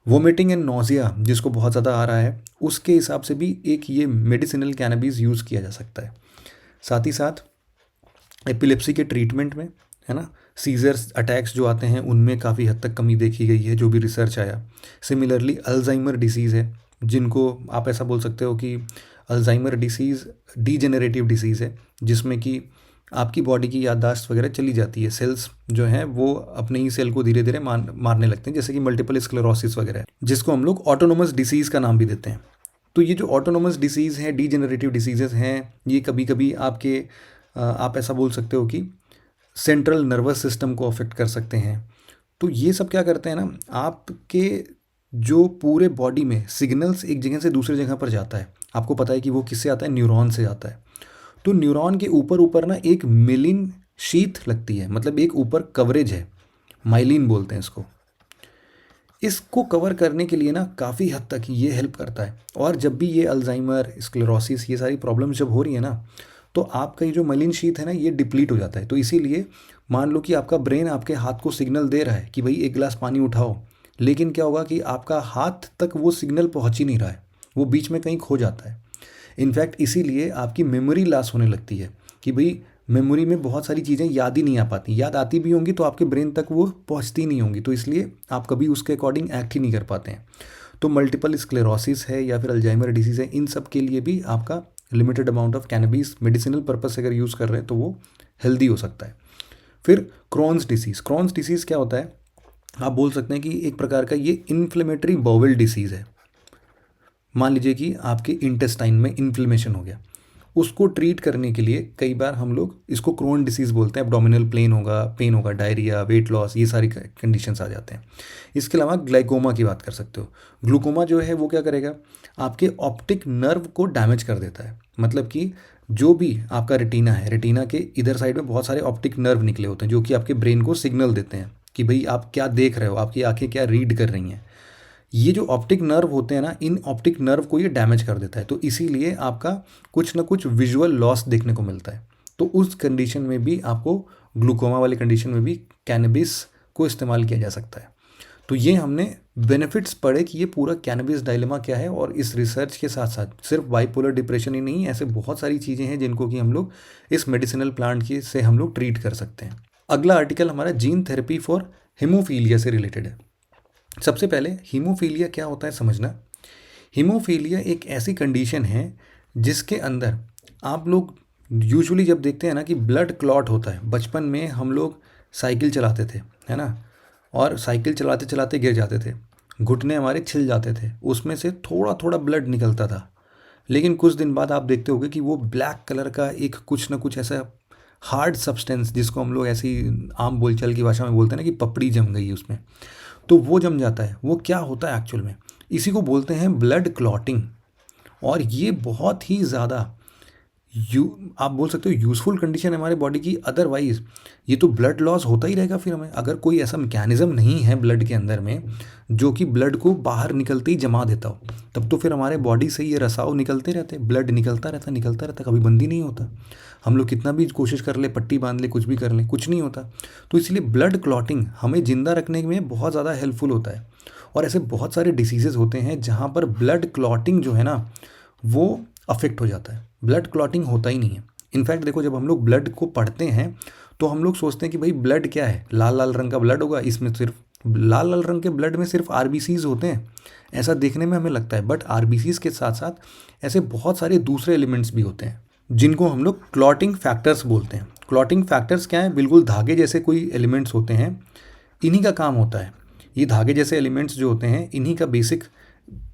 वोमिटिंग एंड नोजिया जिसको बहुत ज़्यादा आ रहा है, उसके हिसाब से भी एक ये मेडिसिनल कैनबिस यूज़ किया जा सकता है। साथ ही साथ एपिलेप्सी के ट्रीटमेंट में, है ना, सीजर्स अटैक्स जो आते हैं उनमें काफ़ी हद तक कमी देखी गई है, जो भी रिसर्च आया। सिमिलरली अल्जाइमर डिसीज़ है, जिनको आप ऐसा बोल सकते हो कि अल्जाइमर डिसीज़ डीजेनरेटिव डिसीज़ है, जिसमें कि आपकी बॉडी की याददाश्त वगैरह चली जाती है, सेल्स जो हैं वो अपने ही सेल को धीरे धीरे मारने लगते हैं, जैसे कि मल्टीपल स्क्लेरोसिस वगैरह, जिसको हम लोग ऑटोनोमस डिसीज़ का नाम भी देते हैं। तो ये जो ऑटोनोमस डिसीज़ हैं, डीजेनरेटिव डिसीजेस हैं, ये कभी कभी आपके आप ऐसा बोल सकते हो कि सेंट्रल नर्वस सिस्टम को अफेक्ट कर सकते हैं। तो ये सब क्या करते हैं ना, आपके जो पूरे बॉडी में सिग्नल्स एक जगह से दूसरी जगह पर जाता है, आपको पता है कि वो किससे आता है, न्यूरॉन से आता है। तो न्यूरॉन के ऊपर ऊपर ना एक मिलिन शीथ लगती है, मतलब एक ऊपर कवरेज है, माइलिन बोलते हैं इसको। इसको कवर करने के लिए ना काफ़ी हद तक ये हेल्प करता है। और जब भी ये अल्जाइमर, स्क्लेरोसिस, ये सारी प्रॉब्लम जब हो रही है ना, तो आपका ये जो माइलिन शीथ है ना, ये डिप्लीट हो जाता है। तो इसीलिए मान लो कि आपका ब्रेन आपके हाथ को सिग्नल दे रहा है कि भाई एक गिलास पानी उठाओ, लेकिन क्या होगा कि आपका हाथ तक वो सिग्नल पहुंच ही नहीं रहा है, वो बीच में कहीं खो जाता है। इनफैक्ट इसीलिए आपकी मेमोरी लॉस होने लगती है कि भाई मेमोरी में बहुत सारी चीज़ें याद ही नहीं आ पाती, याद आती भी होंगी तो आपके ब्रेन तक वो पहुंचती नहीं होंगी, तो इसलिए आप कभी उसके अकॉर्डिंग एक्ट ही नहीं कर पाते हैं। तो मल्टीपल स्क्लेरोसिस है या फिर अल्जाइमर डिसीज़ है, इन सब के लिए भी आपका limited amount of cannabis medicinal purpose से अगर यूज़ कर रहे हैं तो वो हेल्दी हो सकता है। फिर क्रॉन्स डिसीज़, क्रॉन्स डिसीज़ क्या होता है, आप बोल सकते हैं कि एक प्रकार का ये इन्फ्लेमेटरी बाउल डिसीज़ है। मान लीजिए कि आपके इंटेस्टाइन में इन्फ्लेमेशन हो गया, उसको ट्रीट करने के लिए कई बार हम लोग इसको क्रोन डिसीज़ बोलते हैं, एब्डोमिनल पेन होगा, डायरिया, वेट लॉस, ये सारी कंडीशंस आ जाते हैं। इसके अलावा ग्लाइकोमा की बात कर सकते हो। ग्लूकोमा जो है वो क्या करेगा, आपके ऑप्टिक नर्व को डैमेज कर देता है, मतलब कि जो भी आपका रेटिना है, रेटिना के इधर साइड में बहुत सारे ऑप्टिक नर्व निकले होते हैं जो कि आपके ब्रेन को सिग्नल देते हैं कि भाई आप क्या देख रहे हो, आपकी आंखें क्या रीड कर रही हैं। ये जो ऑप्टिक नर्व होते हैं ना, इन ऑप्टिक नर्व को ये डैमेज कर देता है, तो इसीलिए आपका कुछ ना कुछ विजुअल लॉस देखने को मिलता है। तो उस कंडीशन में भी आपको, ग्लूकोमा वाली कंडीशन में भी कैनबिस को इस्तेमाल किया जा सकता है। तो ये हमने बेनिफिट्स पढ़े कि ये पूरा कैनबिस डायलेमा क्या है, और इस रिसर्च के साथ साथ सिर्फ बाइपोलर डिप्रेशन ही नहीं, ऐसे बहुत सारी चीज़ें हैं जिनको कि हम लोग इस मेडिसिनल प्लांट की से हम लोग ट्रीट कर सकते हैं। अगला आर्टिकल हमारा जीन थेरेपी फॉर हीमोफीलिया से रिलेटेड है। सबसे पहले हीमोफीलिया क्या होता है समझना। हीमोफीलिया एक ऐसी कंडीशन है जिसके अंदर आप लोग यूजुअली जब देखते हैं ना कि ब्लड क्लॉट होता है, बचपन में हम लोग साइकिल चलाते थे, है ना, और साइकिल चलाते चलाते गिर जाते थे, घुटने हमारे छिल जाते थे, उसमें से थोड़ा थोड़ा ब्लड निकलता था। लेकिन कुछ दिन बाद आप देखते होगे कि वो ब्लैक कलर का एक कुछ ना कुछ ऐसा हार्ड सब्सटेंस, जिसको हम लोग ऐसी आम बोलचाल की भाषा में बोलते हैं ना कि पपड़ी जम गई है उसमें, तो वो जम जाता है। वो क्या होता है एक्चुअल में, इसी को बोलते हैं ब्लड क्लॉटिंग। और ये बहुत ही ज़्यादा आप बोल सकते हो यूज़फुल कंडीशन है हमारे बॉडी की। अदरवाइज ये तो ब्लड लॉस होता ही रहेगा फिर हमें, अगर कोई ऐसा मैकेनिज्म नहीं है ब्लड के अंदर में जो कि ब्लड को बाहर निकलते ही जमा देता हो, तब तो फिर हमारे बॉडी से ये रसाव निकलते रहते, ब्लड निकलता रहता, कभी बंद ही नहीं होता। हम लोग कितना भी कोशिश कर ले, पट्टी बांध ले, कुछ भी कर लें, कुछ नहीं होता। तो इसलिए ब्लड क्लॉटिंग हमें ज़िंदा रखने में बहुत ज़्यादा हेल्पफुल होता है। और ऐसे बहुत सारे डिसीजेज़ होते हैं जहाँ पर ब्लड क्लॉटिंग जो है ना वो अफेक्ट हो जाता है, ब्लड क्लॉटिंग होता ही नहीं है। इनफैक्ट देखो, जब हम लोग ब्लड को पढ़ते हैं तो हम लोग सोचते हैं कि भाई ब्लड क्या है, लाल लाल रंग का ब्लड होगा, इसमें सिर्फ लाल लाल रंग के ब्लड में सिर्फ आरबीसीज होते हैं, ऐसा देखने में हमें लगता है। बट आरबीसीज के साथ साथ ऐसे बहुत सारे दूसरे एलिमेंट्स भी होते हैं जिनको हम लोग क्लॉटिंग फैक्टर्स बोलते हैं। क्लॉटिंग फैक्टर्स क्या है, बिल्कुल धागे जैसे कोई एलिमेंट्स होते हैं, इन्हीं का काम होता है। ये धागे जैसे एलिमेंट्स जो होते हैं, इन्हीं का बेसिक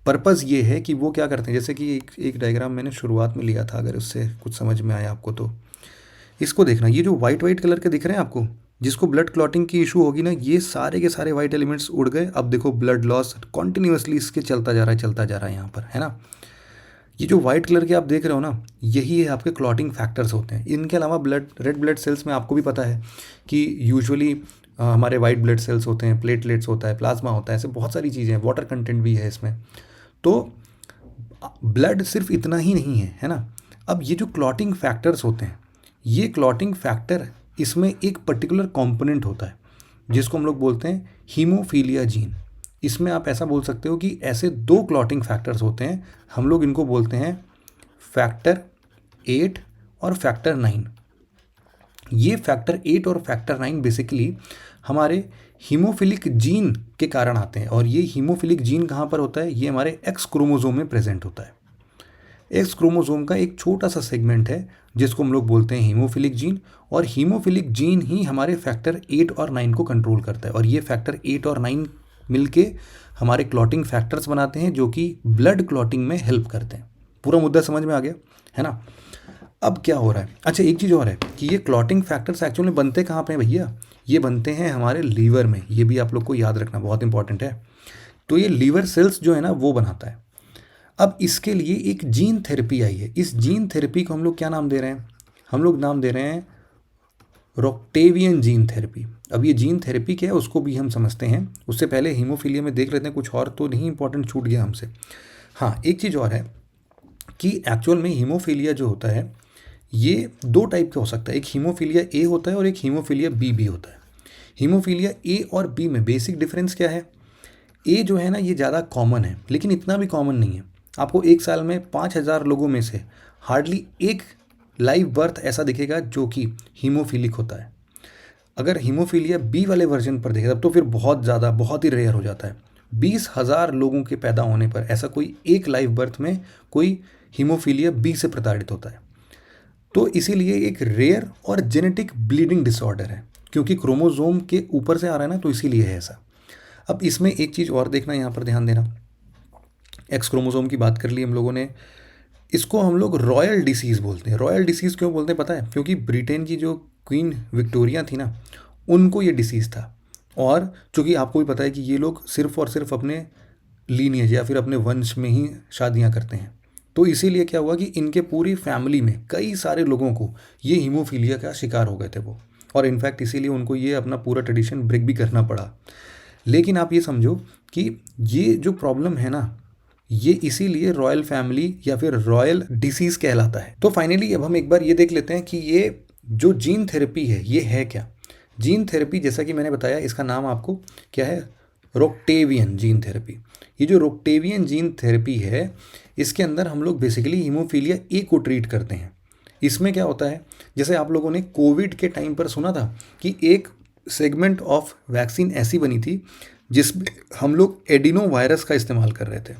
पर्पज़ ये है कि वो क्या करते हैं, जैसे कि एक डायग्राम मैंने शुरुआत में लिया था, अगर उससे कुछ समझ में आया आपको तो इसको देखना। ये जो वाइट वाइट कलर के दिख रहे हैं आपको, जिसको ब्लड क्लॉटिंग की इशू होगी ना, ये सारे के सारे वाइट एलिमेंट्स उड़ गए। अब देखो ब्लड लॉस कॉन्टिन्यूसली इसके चलता जा रहा है यहाँ पर, है ना। ये जो वाइट कलर के आप देख रहे हो ना, यही है आपके क्लॉटिंग फैक्टर्स होते हैं। इनके अलावा रेड ब्लड सेल्स में आपको भी पता है कि यूजुअली हमारे वाइट ब्लड सेल्स होते हैं, प्लेटलेट्स होता है, प्लाज्मा होता है, ऐसे बहुत सारी चीज़ें हैं, वाटर कंटेंट भी है इसमें। तो ब्लड सिर्फ इतना ही नहीं है, है ना। अब ये जो क्लॉटिंग फैक्टर्स होते हैं, ये क्लॉटिंग फैक्टर, इसमें एक पर्टिकुलर कंपोनेंट होता है जिसको हम लोग बोलते हैं हीमोफीलिया जीन। इसमें आप ऐसा बोल सकते हो कि ऐसे दो क्लॉटिंग फैक्टर्स होते हैं, हम लोग इनको बोलते हैं फैक्टर 8 और फैक्टर 9। ये फैक्टर 8 और फैक्टर 9 बेसिकली हमारे हीमोफिलिक जीन के कारण आते हैं। और ये हीमोफिलिक जीन कहाँ पर होता है, ये हमारे एक्स क्रोमोसोम में प्रेजेंट होता है। एक्स क्रोमोसोम का एक छोटा सा सेगमेंट है जिसको हम लोग बोलते हैं हीमोफिलिक जीन। और हीमोफिलिक जीन ही हमारे फैक्टर 8 और 9 को कंट्रोल करता है। और ये फैक्टर 8 और 9 मिलके हमारे क्लॉटिंग फैक्टर्स बनाते हैं जो कि ब्लड क्लॉटिंग में हेल्प करते हैं। पूरा मुद्दा समझ में आ गया, है ना। अब क्या हो रहा है, अच्छा एक चीज़ और है कि ये क्लॉटिंग फैक्टर्स एक्चुअली बनते कहाँ पे हैं भैया, ये बनते हैं हमारे लीवर में। ये भी आप लोग को याद रखना बहुत इंपॉर्टेंट है। तो ये लीवर सेल्स जो है ना वो बनाता है। अब इसके लिए एक जीन थेरेपी आई है। इस जीन थेरेपी को हम लोग क्या नाम दे रहे हैं, हम लोग नाम दे रहे हैं रोक्टेवियन जीन थेरेपी। अब ये जीन थेरेपी क्या है उसको भी हम समझते हैं। उससे पहले हीमोफीलिया में देख लेते हैं, कुछ और तो नहीं इंपॉर्टेंट छूट गया हमसे। हाँ, एक चीज़ और है कि एक्चुअल में हीमोफीलिया जो होता है ये दो टाइप का हो सकता है। एक हीमोफीलिया ए होता है और एक हीमोफीलिया बी भी होता है। हीमोफीलिया ए और बी में बेसिक डिफरेंस क्या है, ए जो है ना ये ज़्यादा कॉमन है, लेकिन इतना भी कॉमन नहीं है। आपको एक साल में 5000 लोगों में से हार्डली एक लाइव बर्थ ऐसा दिखेगा जो कि हीमोफीलिक होता है। अगर हीमोफीलिया बी वाले वर्जन पर देखें तब तो फिर बहुत ज़्यादा, बहुत ही रेयर हो जाता है। 20,000 लोगों के पैदा होने पर ऐसा कोई एक लाइव बर्थ में कोई हीमोफीलिया बी से प्रताड़ित होता है। तो इसीलिए एक रेयर और जेनेटिक ब्लीडिंग डिसऑर्डर है, क्योंकि क्रोमोसोम के ऊपर से आ रहा है ना, तो इसीलिए है ऐसा। अब इसमें एक चीज़ और देखना, यहाँ पर ध्यान देना। एक्स क्रोमोसोम की बात कर ली हम लोगों ने, इसको हम लोग रॉयल डिसीज़ बोलते हैं। रॉयल डिसीज़ क्यों बोलते हैं पता है, क्योंकि ब्रिटेन की जो क्वीन विक्टोरिया थी ना, उनको ये डिसीज़ था। और चूँकि आपको भी पता है कि ये लोग सिर्फ और सिर्फ अपने लीनिएज या फिर अपने वंश में ही शादियाँ करते हैं, तो इसीलिए क्या हुआ कि इनके पूरी फैमिली में कई सारे लोगों को ये हीमोफीलिया का शिकार हो गए थे वो। और इनफैक्ट इसीलिए उनको ये अपना पूरा ट्रेडिशन ब्रेक भी करना पड़ा। लेकिन आप ये समझो कि ये जो प्रॉब्लम है ना, ये इसीलिए रॉयल फैमिली या फिर रॉयल डिसीज़ कहलाता है। तो फाइनली अब हम एक बार ये देख लेते हैं कि ये जो जीन थेरेपी है ये है क्या। जीन थेरेपी, जैसा कि मैंने बताया, इसका नाम आपको क्या है, रोकटेवियन जीन थेरेपी। ये जो रोकटेवियन जीन थेरेपी है, इसके अंदर हम लोग बेसिकली हीमोफीलिया ए को ट्रीट करते हैं। इसमें क्या होता है, जैसे आप लोगों ने कोविड के टाइम पर सुना था कि एक सेगमेंट ऑफ वैक्सीन ऐसी बनी थी जिसमें हम लोग एडिनो वायरस का इस्तेमाल कर रहे थे।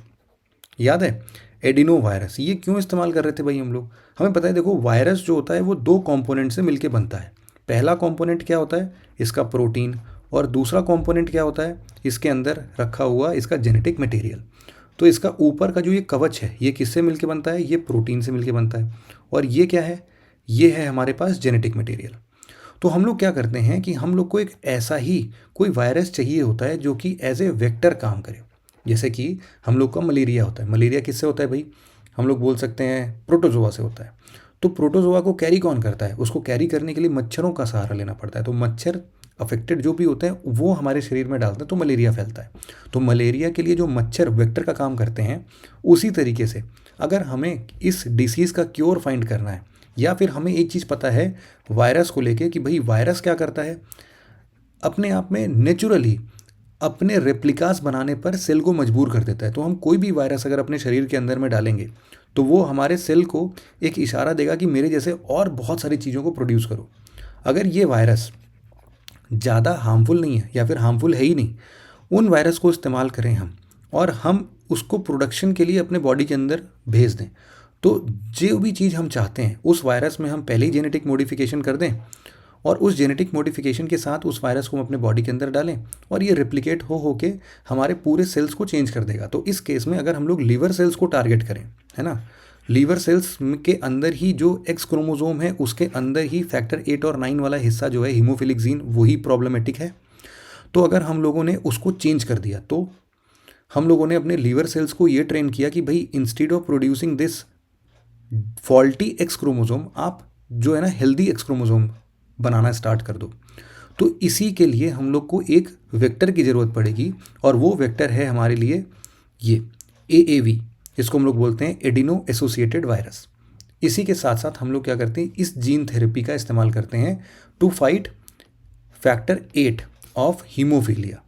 याद है एडिनो वायरस? ये क्यों इस्तेमाल कर रहे थे भाई हम लोग? हमें पता है, देखो वायरस जो होता है वो दो कंपोनेंट से मिलके बनता है। पहला कंपोनेंट क्या होता है, इसका प्रोटीन, और दूसरा कंपोनेंट क्या होता है, इसके अंदर रखा हुआ इसका जेनेटिक मटेरियल। तो इसका ऊपर का जो ये कवच है, ये किससे मिलके बनता है, ये प्रोटीन से मिलके बनता है। और ये क्या है, ये है हमारे पास जेनेटिक मटेरियल। तो हम लोग क्या करते हैं कि हम लोग को एक ऐसा ही कोई वायरस चाहिए होता है जो कि एज ए वेक्टर काम करे। जैसे कि हम लोग का मलेरिया होता है। मलेरिया किससे होता है भाई? हम लोग बोल सकते हैं प्रोटोजोआ से होता है। तो प्रोटोजोआ को कैरी कौन करता है? उसको कैरी करने के लिए मच्छरों का सहारा लेना पड़ता है। तो मच्छर अफेक्टेड जो भी होते हैं वो हमारे शरीर में डालते हैं, तो मलेरिया फैलता है। तो मलेरिया के लिए जो मच्छर वेक्टर का काम करते हैं, उसी तरीके से अगर हमें इस डिसीज़ का क्योर फाइंड करना है, या फिर हमें एक चीज़ पता है वायरस को लेके कि भाई वायरस क्या करता है, अपने आप में नेचुरली अपने रेप्लिकास बनाने पर सेल को मजबूर कर देता है। तो हम कोई भी वायरस अगर अपने शरीर के अंदर में डालेंगे तो वो हमारे सेल को एक इशारा देगा कि मेरे जैसे और बहुत सारी चीज़ों को प्रोड्यूस करो। अगर ये वायरस ज़्यादा हार्मफुल नहीं है या फिर हार्मफुल है ही नहीं, उन वायरस को इस्तेमाल करें हम, और हम उसको प्रोडक्शन के लिए अपने बॉडी के अंदर भेज दें, तो जो भी चीज़ हम चाहते हैं उस वायरस में हम पहले ही जेनेटिक मॉडिफिकेशन कर दें, और उस जेनेटिक मॉडिफिकेशन के साथ उस वायरस को हम अपने बॉडी के अंदर डालें, और ये रिप्लिकेट हो के हमारे पूरे सेल्स को चेंज कर देगा। तो इस केस में अगर हम लोग लीवर सेल्स को टारगेट करें, है ना, लीवर सेल्स के अंदर ही जो एक्स क्रोमोसोम है उसके अंदर ही फैक्टर 8 और 9 वाला हिस्सा जो है हीमोफिलिक जीन, वही प्रॉब्लमेटिक है। तो अगर हम लोगों ने उसको चेंज कर दिया, तो हम लोगों ने अपने लीवर सेल्स को ये ट्रेन किया कि भाई instead of producing this faulty x chromosome, आप जो है ना हेल्दी एक्स क्रोमोसोम बनाना स्टार्ट कर दो। तो इसी के लिए हम लोग को एक वेक्टर की ज़रूरत पड़ेगी, और वो वेक्टर है हमारे लिए ये AAV, इसको हम लोग बोलते हैं एडिनो एसोसिएटेड वायरस। इसी के साथ साथ हम लोग क्या करते हैं, इस जीन थेरेपी का इस्तेमाल करते हैं to fight factor 8 of haemophilia,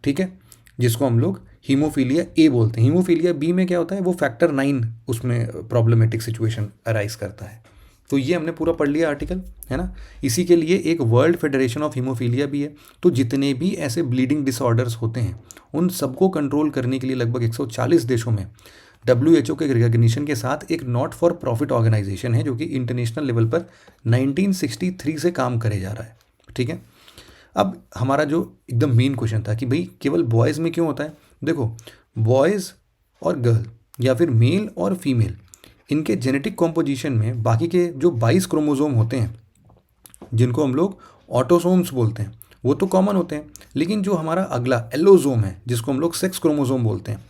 ठीक है, जिसको हम लोग हीमोफीलिया ए बोलते हैं। हीमोफीलिया बी में क्या होता है, वो फैक्टर 9 उसमें प्रॉब्लमेटिक सिचुएशन अराइज करता है। तो ये हमने पूरा पढ़ लिया आर्टिकल, है ना। इसी के लिए एक वर्ल्ड फेडरेशन ऑफ हीमोफीलिया भी है। तो जितने भी ऐसे ब्लीडिंग डिसऑर्डर्स होते हैं उन सबको कंट्रोल करने के लिए लगभग 140 देशों में WHO के रिकॉग्निशन के साथ एक नॉट फॉर प्रॉफिट ऑर्गेनाइजेशन है जो कि इंटरनेशनल लेवल पर 1963 से काम करे जा रहा है, ठीक है। अब हमारा जो एकदम मेन क्वेश्चन था कि भाई केवल बॉयज़ में क्यों होता है, देखो बॉयज़ और गर्ल या फिर मेल और फीमेल, इनके जेनेटिक कॉम्पोजिशन में बाकी के जो 22 क्रोमोसोम होते हैं जिनको हम लोग ऑटोसोम्स बोलते हैं वो तो कॉमन होते हैं, लेकिन जो हमारा अगला एलोसोम है जिसको हम लोग सेक्स क्रोमोसोम बोलते हैं,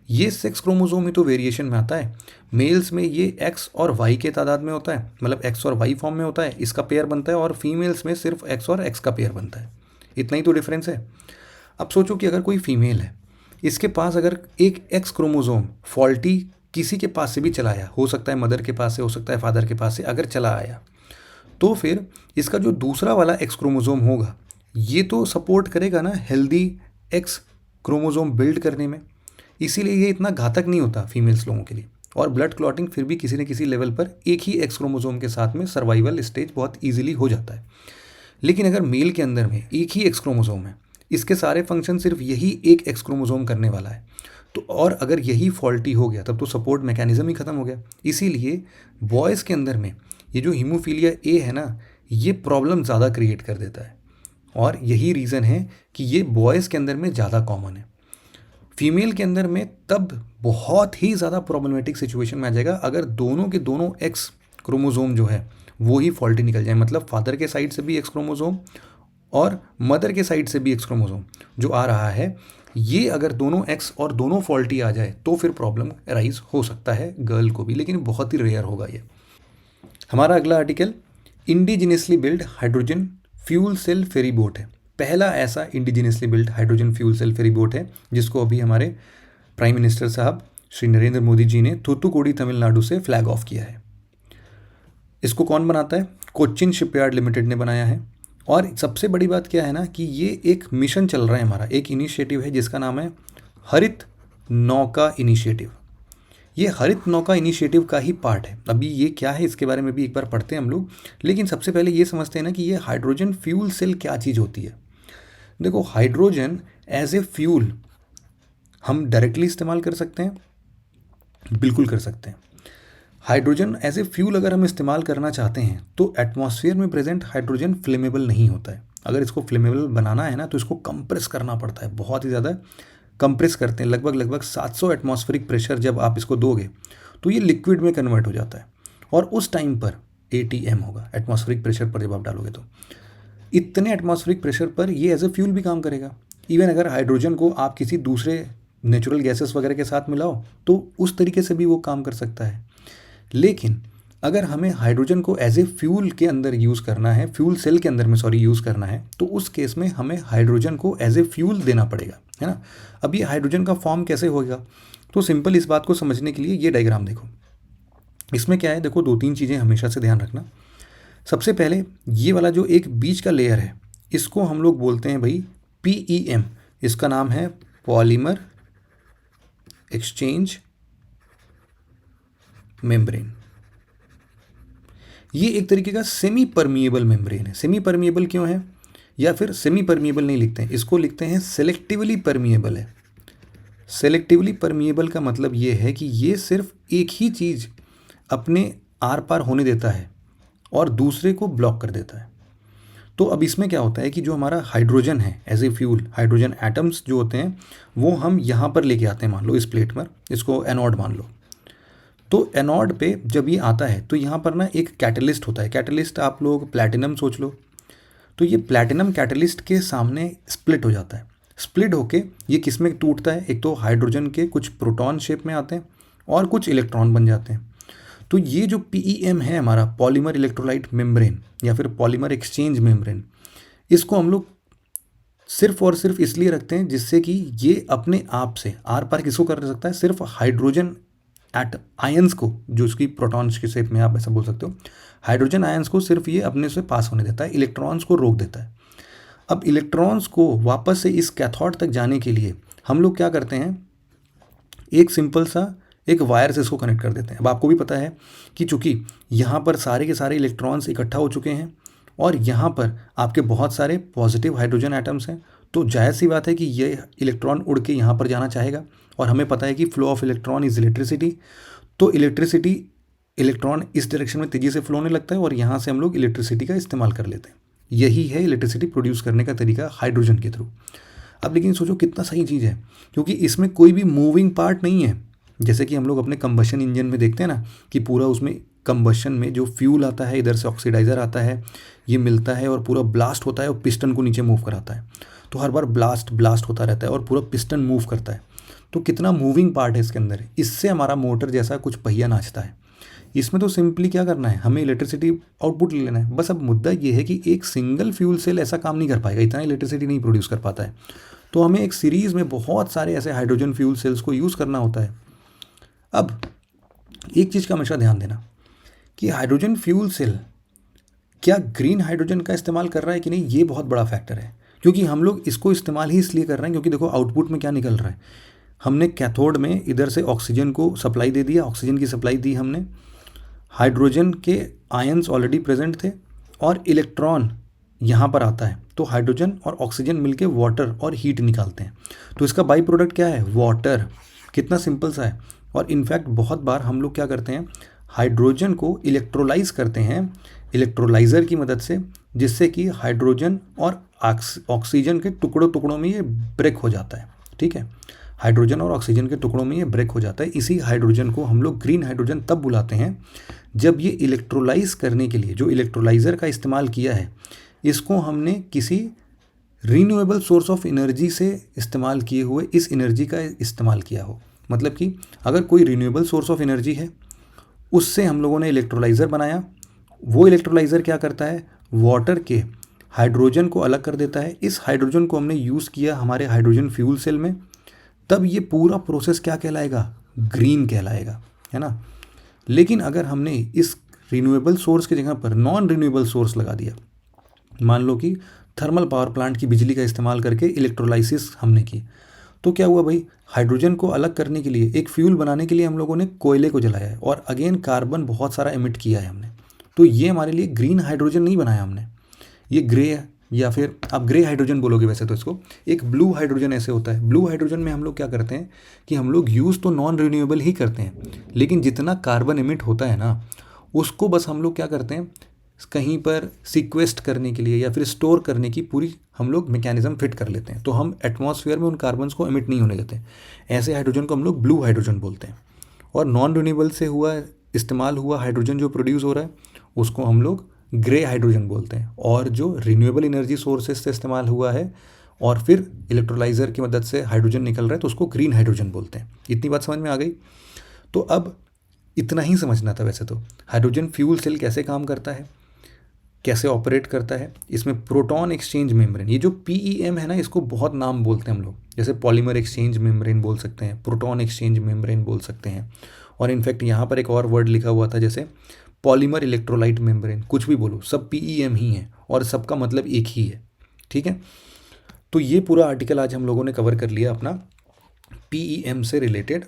ये सेक्स क्रोमोसोम ही तो वेरिएशन में आता है। मेल्स में ये एक्स और वाई के तादाद में होता है, मतलब एक्स और वाई फॉर्म में होता है, इसका पेयर बनता है, और फीमेल्स में सिर्फ एक्स और एक्स का पेयर बनता है। इतना ही तो डिफरेंस है। अब सोचो कि अगर कोई फीमेल है, इसके पास अगर एक एक्स क्रोमोसोम फॉल्टी किसी के पास से भी चला आया, हो सकता है मदर के पास से, हो सकता है फादर के पास से, अगर चला आया तो फिर इसका जो दूसरा वाला एक्स क्रोमोसोम होगा ये तो सपोर्ट करेगा ना हेल्दी एक्स क्रोमोसोम बिल्ड करने में, इसीलिए ये इतना घातक नहीं होता फीमेल्स लोगों के लिए। और ब्लड क्लॉटिंग फिर भी किसी न किसी लेवल पर एक ही एक्स क्रोमोसोम के साथ में सर्वाइवल स्टेज बहुत ईजिली हो जाता है। लेकिन अगर मेल के अंदर में एक ही एक्स क्रोमोसोम है, इसके सारे फंक्शन सिर्फ यही एक एक्स क्रोमोसोम करने वाला है, तो और अगर यही फॉल्टी हो गया तब तो सपोर्ट मैकेनिज्म ही खत्म हो गया। इसीलिए बॉयज़ के अंदर में ये जो हीमोफीलिया ए है ना, ये प्रॉब्लम ज़्यादा क्रिएट कर देता है, और यही रीज़न है कि ये बॉयज़ के अंदर में ज़्यादा कॉमन है। फीमेल के अंदर में तब बहुत ही ज़्यादा प्रॉब्लमेटिक सिचुएशन में आ जाएगा अगर दोनों के दोनों एक्स क्रोमोसोम जो है वो ही फॉल्टी निकल जाए, मतलब फादर के साइड से भी एक्स क्रोमोसोम और मदर के साइड से भी एक्स क्रोमोसोम जो आ रहा है, ये अगर दोनों एक्स और दोनों फॉल्टी आ जाए तो फिर प्रॉब्लम राइज हो सकता है गर्ल को भी, लेकिन बहुत ही रेयर होगा ये। हमारा अगला article indigenously build hydrogen fuel cell ferry boat है। पहला ऐसा indigenously build hydrogen fuel cell ferry boat है जिसको अभी हमारे प्राइम मिनिस्टर साहब श्री नरेंद्र मोदी जी ने थूथुकुडी तमिलनाडु से फ्लैग ऑफ किया है। इसको कौन बनाता है? कोचिन शिपयार्ड लिमिटेड ने बनाया है, और सबसे बड़ी बात क्या है ना कि ये एक मिशन चल रहा है हमारा, एक इनिशिएटिव है जिसका नाम है हरित नौका इनिशिएटिव। ये हरित नौका इनिशिएटिव का ही पार्ट है। अभी ये क्या है इसके बारे में भी एक बार पढ़ते हैं हम लोग, लेकिन सबसे पहले ये समझते हैं ना कि ये हाइड्रोजन फ्यूल सेल क्या चीज़ होती है। देखो, हाइड्रोजन एज ए फ्यूल हम डायरेक्टली इस्तेमाल कर सकते हैं, बिल्कुल कर सकते हैं। हाइड्रोजन एज ए फ्यूल अगर हम इस्तेमाल करना चाहते हैं तो एटमॉस्फेयर में प्रेजेंट हाइड्रोजन फ्लेमेबल नहीं होता है। अगर इसको फ्लेमेबल बनाना है ना तो इसको कंप्रेस करना पड़ता है, बहुत ही ज़्यादा कंप्रेस करते हैं। लगभग 700 एटमॉस्फेरिक प्रेशर जब आप इसको दोगे तो ये लिक्विड में कन्वर्ट हो जाता है, और उस टाइम पर ATM होगा, एटमॉस्फेरिक प्रेशर पर जब आप डालोगे तो इतने एटमॉस्फेरिक प्रेशर पर ये एज ए फ्यूल भी काम करेगा। इवन अगर हाइड्रोजन को आप किसी दूसरे नेचुरल गैसेस वगैरह के साथ मिलाओ तो उस तरीके से भी वो काम कर सकता है। लेकिन अगर हमें हाइड्रोजन को एज ए फ्यूल के अंदर यूज़ करना है, फ्यूल सेल के अंदर में यूज़ करना है, तो उस केस में हमें हाइड्रोजन को एज ए फ्यूल देना पड़ेगा, है ना। अब ये हाइड्रोजन का फॉर्म कैसे होगा, तो सिंपल इस बात को समझने के लिए ये डायग्राम देखो। इसमें क्या है, देखो 2-3 चीज़ें हमेशा से ध्यान रखना। सबसे पहले ये वाला जो एक बीच का लेयर है इसको हम लोग बोलते हैं भाई PEM। इसका नाम है पॉलीमर एक्सचेंज मेम्ब्रेन। ये एक तरीके का सेमी परमिएबल मेम्ब्रेन है। सेमी परमिएबल क्यों है, या फिर सेमी परमिएबल नहीं लिखते हैं, इसको लिखते हैं सेलेक्टिवली परमिएबल है। सेलेक्टिवली परमिएबल का मतलब ये है कि ये सिर्फ एक ही चीज़ अपने आर पार होने देता है और दूसरे को ब्लॉक कर देता है। तो अब इसमें क्या होता है कि जो हमारा हाइड्रोजन है as a fuel, hydrogen atoms जो होते हैं वो हम यहाँ पर लेके आते हैं, मान लो इस प्लेट पर, इसको एनोड मान लो। तो एनोड पे जब ये आता है तो यहाँ पर ना एक कैटलिस्ट होता है। कैटलिस्ट आप लोग प्लैटिनम सोच लो, तो ये प्लैटिनम कैटलिस्ट के सामने स्प्लिट हो जाता है। स्प्लिट होके ये किस में टूटता है, एक तो हाइड्रोजन के कुछ प्रोटॉन शेप में आते हैं और कुछ इलेक्ट्रॉन बन जाते हैं। तो ये जो PEM है हमारा, पॉलीमर इलेक्ट्रोलाइट मेम्ब्रेन या फिर पॉलीमर एक्सचेंज मेम्ब्रेन, इसको हम लोग सिर्फ और सिर्फ इसलिए रखते हैं जिससे कि ये अपने आप से आर पार किसको कर सकता है, सिर्फ हाइड्रोजन आयंस को, जो उसकी प्रोटॉन्स के शेप में आप ऐसा बोल सकते हो, हाइड्रोजन आयंस को सिर्फ ये अपने से पास होने देता है, इलेक्ट्रॉन्स को रोक देता है। अब इलेक्ट्रॉन्स को वापस से इस कैथोड तक जाने के लिए हम लोग क्या करते हैं, एक सिंपल सा एक वायर से इसको कनेक्ट कर देते हैं। अब आपको भी पता है कि चूंकि यहाँ पर सारे के सारे इलेक्ट्रॉन्स इकट्ठा हो चुके हैं और यहाँ पर आपके बहुत सारे पॉजिटिव हाइड्रोजन एटम्स हैं, तो जायज़ सी बात है कि ये इलेक्ट्रॉन उड़ के यहाँ पर जाना चाहेगा। और हमें पता है कि flow of electron is electricity, तो इलेक्ट्रिसिटी, इलेक्ट्रॉन इस डायरेक्शन में तेज़ी से फ्लो होने लगता है और यहाँ से हम लोग इलेक्ट्रिसिटी का इस्तेमाल कर लेते हैं। यही है इलेक्ट्रिसिटी प्रोड्यूस करने का तरीका हाइड्रोजन के थ्रू। अब लेकिन सोचो कितना सही चीज़ है, क्योंकि इसमें कोई भी मूविंग पार्ट नहीं है। जैसे कि हम लोग अपने कंबशन इंजन में देखते हैं ना कि पूरा उसमें कंबशन में जो फ्यूल आता है, इधर से ऑक्सीडाइज़र आता है, ये मिलता है और पूरा ब्लास्ट होता है और पिस्टन को नीचे मूव कराता है। तो हर बार ब्लास्ट होता रहता है और पूरा पिस्टन मूव करता है। तो कितना मूविंग पार्ट है इसके अंदर। इससे हमारा मोटर जैसा कुछ पहिया नाचता है। इसमें तो सिंपली क्या करना है, हमें इलेक्ट्रिसिटी आउटपुट ले लेना है बस। अब मुद्दा ये है कि एक सिंगल फ्यूल सेल ऐसा काम नहीं कर पाएगा, इतना इलेक्ट्रिसिटी नहीं प्रोड्यूस कर पाता है। तो हमें एक सीरीज़ में बहुत सारे ऐसे हाइड्रोजन फ्यूल सेल्स को यूज़ करना होता है। अब एक चीज़ का हमेशा ध्यान देना कि हाइड्रोजन फ्यूल सेल क्या ग्रीन हाइड्रोजन का इस्तेमाल कर रहा है कि नहीं, ये बहुत बड़ा फैक्टर है। क्योंकि हम लोग इसको इस्तेमाल ही इसलिए कर रहे हैं क्योंकि देखो आउटपुट में क्या निकल रहा है, हमने कैथोड में इधर से ऑक्सीजन को सप्लाई दे दिया, ऑक्सीजन की सप्लाई दी हमने, हाइड्रोजन के आयंस ऑलरेडी प्रेजेंट थे और इलेक्ट्रॉन यहाँ पर आता है, तो हाइड्रोजन और ऑक्सीजन मिलके वाटर और हीट निकालते हैं। तो इसका बाई प्रोडक्ट क्या है, वाटर। कितना सिंपल सा है। और इनफैक्ट बहुत बार हम लोग क्या करते हैं, हाइड्रोजन को इलेक्ट्रोलाइज करते हैं इलेक्ट्रोलाइज़र की मदद से, जिससे कि हाइड्रोजन और ऑक्सीजन के टुकड़ों में ये ब्रेक हो जाता है। ठीक है, हाइड्रोजन और ऑक्सीजन के टुकड़ों में ये ब्रेक हो जाता है। इसी हाइड्रोजन को हम लोग ग्रीन हाइड्रोजन तब बुलाते हैं जब ये इलेक्ट्रोलाइज करने के लिए जो इलेक्ट्रोलाइज़र का इस्तेमाल किया है, इसको हमने किसी रीन्यूएबल सोर्स ऑफ एनर्जी से इस्तेमाल किए हुए इस एनर्जी का इस्तेमाल किया हो। मतलब कि अगर कोई रीन्यूएबल सोर्स ऑफ एनर्जी है, उससे हम लोगों ने इलेक्ट्रोलाइज़र बनाया, वो इलेक्ट्रोलाइज़र क्या करता है, वाटर के हाइड्रोजन को अलग कर देता है। इस हाइड्रोजन को हमने यूज़ किया हमारे हाइड्रोजन फ्यूल सेल में, तब ये पूरा प्रोसेस क्या कहलाएगा, ग्रीन कहलाएगा, है ना। लेकिन अगर हमने इस रिन्यूएबल सोर्स की जगह पर नॉन रिन्यूएबल सोर्स लगा दिया, मान लो कि थर्मल पावर प्लांट की बिजली का इस्तेमाल करके इलेक्ट्रोलाइसिस हमने की, तो क्या हुआ भाई, हाइड्रोजन को अलग करने के लिए, एक फ्यूल बनाने के लिए हम लोगों ने कोयले को जलाया है और अगेन कार्बन बहुत सारा एमिट किया है हमने। तो ये हमारे लिए ग्रीन हाइड्रोजन नहीं बनाया हमने, ये ग्रे, या फिर आप ग्रे हाइड्रोजन बोलोगे वैसे तो इसको। एक ब्लू हाइड्रोजन ऐसे होता है, ब्लू हाइड्रोजन में हम लोग क्या करते हैं कि हम लोग यूज़ तो नॉन रिन्यूएबल ही करते हैं, लेकिन जितना कार्बन एमिट होता है ना, उसको बस हम लोग क्या करते हैं, कहीं पर सिक्वेस्ट करने के लिए या फिर स्टोर करने की पूरी हम लोग मैकेनिज्म फिट कर लेते हैं, तो हम एटमॉस्फेयर में उन कार्बन्स को एमिट नहीं होने देते। ऐसे हाइड्रोजन को हम लोग ब्लू हाइड्रोजन बोलते हैं। और नॉन रिन्यूएबल से हुआ इस्तेमाल हुआ हाइड्रोजन जो प्रोड्यूस हो रहा है, उसको हम लोग ग्रे हाइड्रोजन बोलते हैं। और जो रिन्यूएबल एनर्जी सोर्सेज से इस्तेमाल हुआ है और फिर इलेक्ट्रोलाइज़र की मदद से हाइड्रोजन निकल रहा है, तो उसको ग्रीन हाइड्रोजन बोलते हैं। इतनी बात समझ में आ गई? तो अब इतना ही समझना था वैसे तो। हाइड्रोजन फ्यूल सेल कैसे काम करता है, कैसे ऑपरेट करता है, इसमें प्रोटॉन एक्सचेंज मेम्ब्रेन, ये जो PEM है ना, इसको बहुत नाम बोलते हैं हम लोग, जैसे पॉलीमर एक्सचेंज मेम्ब्रेन बोल सकते हैं, प्रोटॉन एक्सचेंज मेम्ब्रेन बोल सकते हैं। और इनफैक्ट यहाँ पर एक और वर्ड लिखा हुआ था, जैसे पॉलीमर इलेक्ट्रोलाइट मेम्ब्रेन, कुछ भी बोलो, सब PEM ही है और सबका मतलब एक ही है। ठीक है, तो ये पूरा आर्टिकल आज हम लोगों ने कवर कर लिया अपना PEM से रिलेटेड।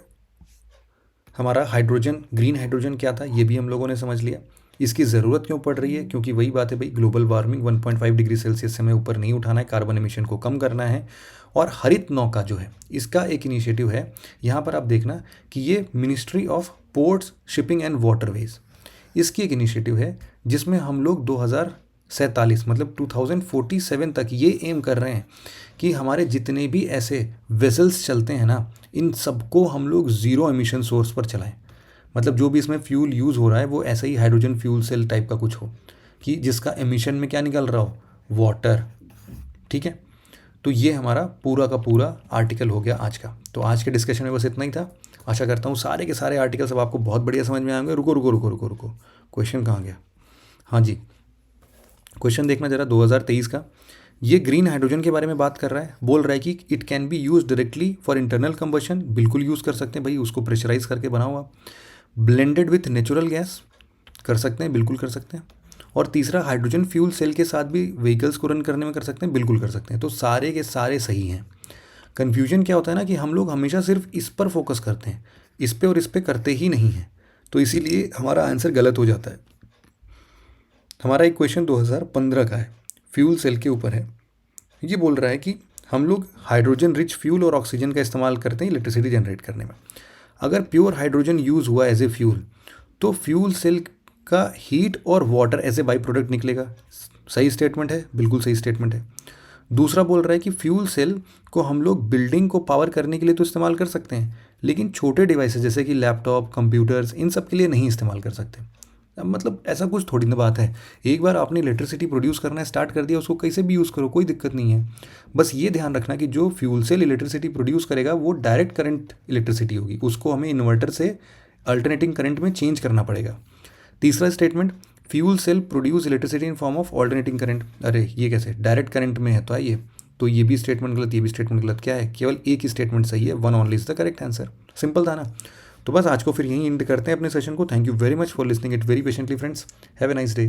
हमारा हाइड्रोजन, ग्रीन हाइड्रोजन क्या था ये भी हम लोगों ने समझ लिया। इसकी ज़रूरत क्यों पड़ रही है, क्योंकि वही बात है भाई, ग्लोबल वार्मिंग 1.5 डिग्री सेल्सियस से हमें ऊपर नहीं उठाना है, कार्बन एमिशन को कम करना है। और हरित नौका जो है, इसका एक इनिशिएटिव है, यहाँ पर आप देखना कि ये ministry of ports, shipping and waterways, इसकी एक इनिशिएटिव है जिसमें हम लोग 2047 मतलब 2047 तक ये एम कर रहे हैं कि हमारे जितने भी ऐसे वेसल्स चलते हैं ना, इन सबको हम लोग ज़ीरो एमिशन सोर्स पर चलाएं। मतलब जो भी इसमें फ्यूल यूज़ हो रहा है वो ऐसा ही हाइड्रोजन फ्यूल सेल टाइप का कुछ हो, कि जिसका एमिशन में क्या निकल रहा हो, वाटर। ठीक है, तो ये हमारा पूरा का पूरा आर्टिकल हो गया आज का। तो आज के डिस्कशन में बस इतना ही था। आशा करता हूँ सारे के सारे आर्टिकल सब आपको बहुत बढ़िया समझ में आएंगे। रुको रुको रुको रुको रुको, क्वेश्चन कहाँ गया? हाँ जी, क्वेश्चन देखना जरा 2023 का। ये ग्रीन हाइड्रोजन के बारे में बात कर रहा है, बोल रहा है कि it can be use directly for internal combustion. बिल्कुल यूज़ कर सकते हैं भाई, उसको प्रेशराइज करके बनाओ आप। ब्लेंडेड विथ नेचुरल गैस, कर सकते हैं, बिल्कुल कर सकते हैं। और तीसरा, हाइड्रोजन फ्यूल सेल के साथ भी व्हीकल्स को रन करने में कर सकते हैं, बिल्कुल कर सकते हैं। तो सारे के सारे सही हैं। कन्फ्यूजन क्या होता है ना कि हम लोग हमेशा सिर्फ इस पर फोकस करते हैं, इस पे और इस पे करते ही नहीं हैं, तो इसीलिए हमारा आंसर गलत हो जाता है। हमारा एक क्वेश्चन 2015 का है, फ्यूल सेल के ऊपर है। ये बोल रहा है कि हम लोग हाइड्रोजन रिच फ्यूल और ऑक्सीजन का इस्तेमाल करते हैं इलेक्ट्रिसिटी जनरेट करने में। अगर प्योर हाइड्रोजन यूज़ हुआ एज ए फ्यूल, तो फ्यूल सेल का हीट और water as a by product निकलेगा। सही स्टेटमेंट है, बिल्कुल सही स्टेटमेंट है। दूसरा बोल रहा है कि फ्यूल सेल को हम लोग बिल्डिंग को पावर करने के लिए तो इस्तेमाल कर सकते हैं, लेकिन छोटे डिवाइसेस जैसे कि लैपटॉप, कंप्यूटर्स, इन सब के लिए नहीं इस्तेमाल कर सकते। अब मतलब ऐसा कुछ थोड़ी ना बात है, एक बार आपने इलेक्ट्रिसिटी प्रोड्यूस करना स्टार्ट कर दिया, उसको कैसे भी यूज़ करो, कोई दिक्कत नहीं है। बस ये ध्यान रखना कि जो फ्यूल सेल इलेक्ट्रिसिटी प्रोड्यूस करेगा वो डायरेक्ट करंट इलेक्ट्रिसिटी होगी, उसको हमें इन्वर्टर से अल्टरनेटिंग करंट में चेंज करना पड़ेगा। तीसरा statement, fuel cell produce electricity in form of alternating current. अरे ये कैसे, डायरेक्ट करंट में है तो आइए, तो ये भी स्टेटमेंट गलत, ये भी स्टेटमेंट गलत। क्या है, केवल एक ही स्टेटमेंट सही है, one only is the correct answer. Simple था ना। तो बस आज को फिर यहीं एंड करते हैं अपने सेशन को। Thank you very much for listening it very patiently friends. Have a nice day.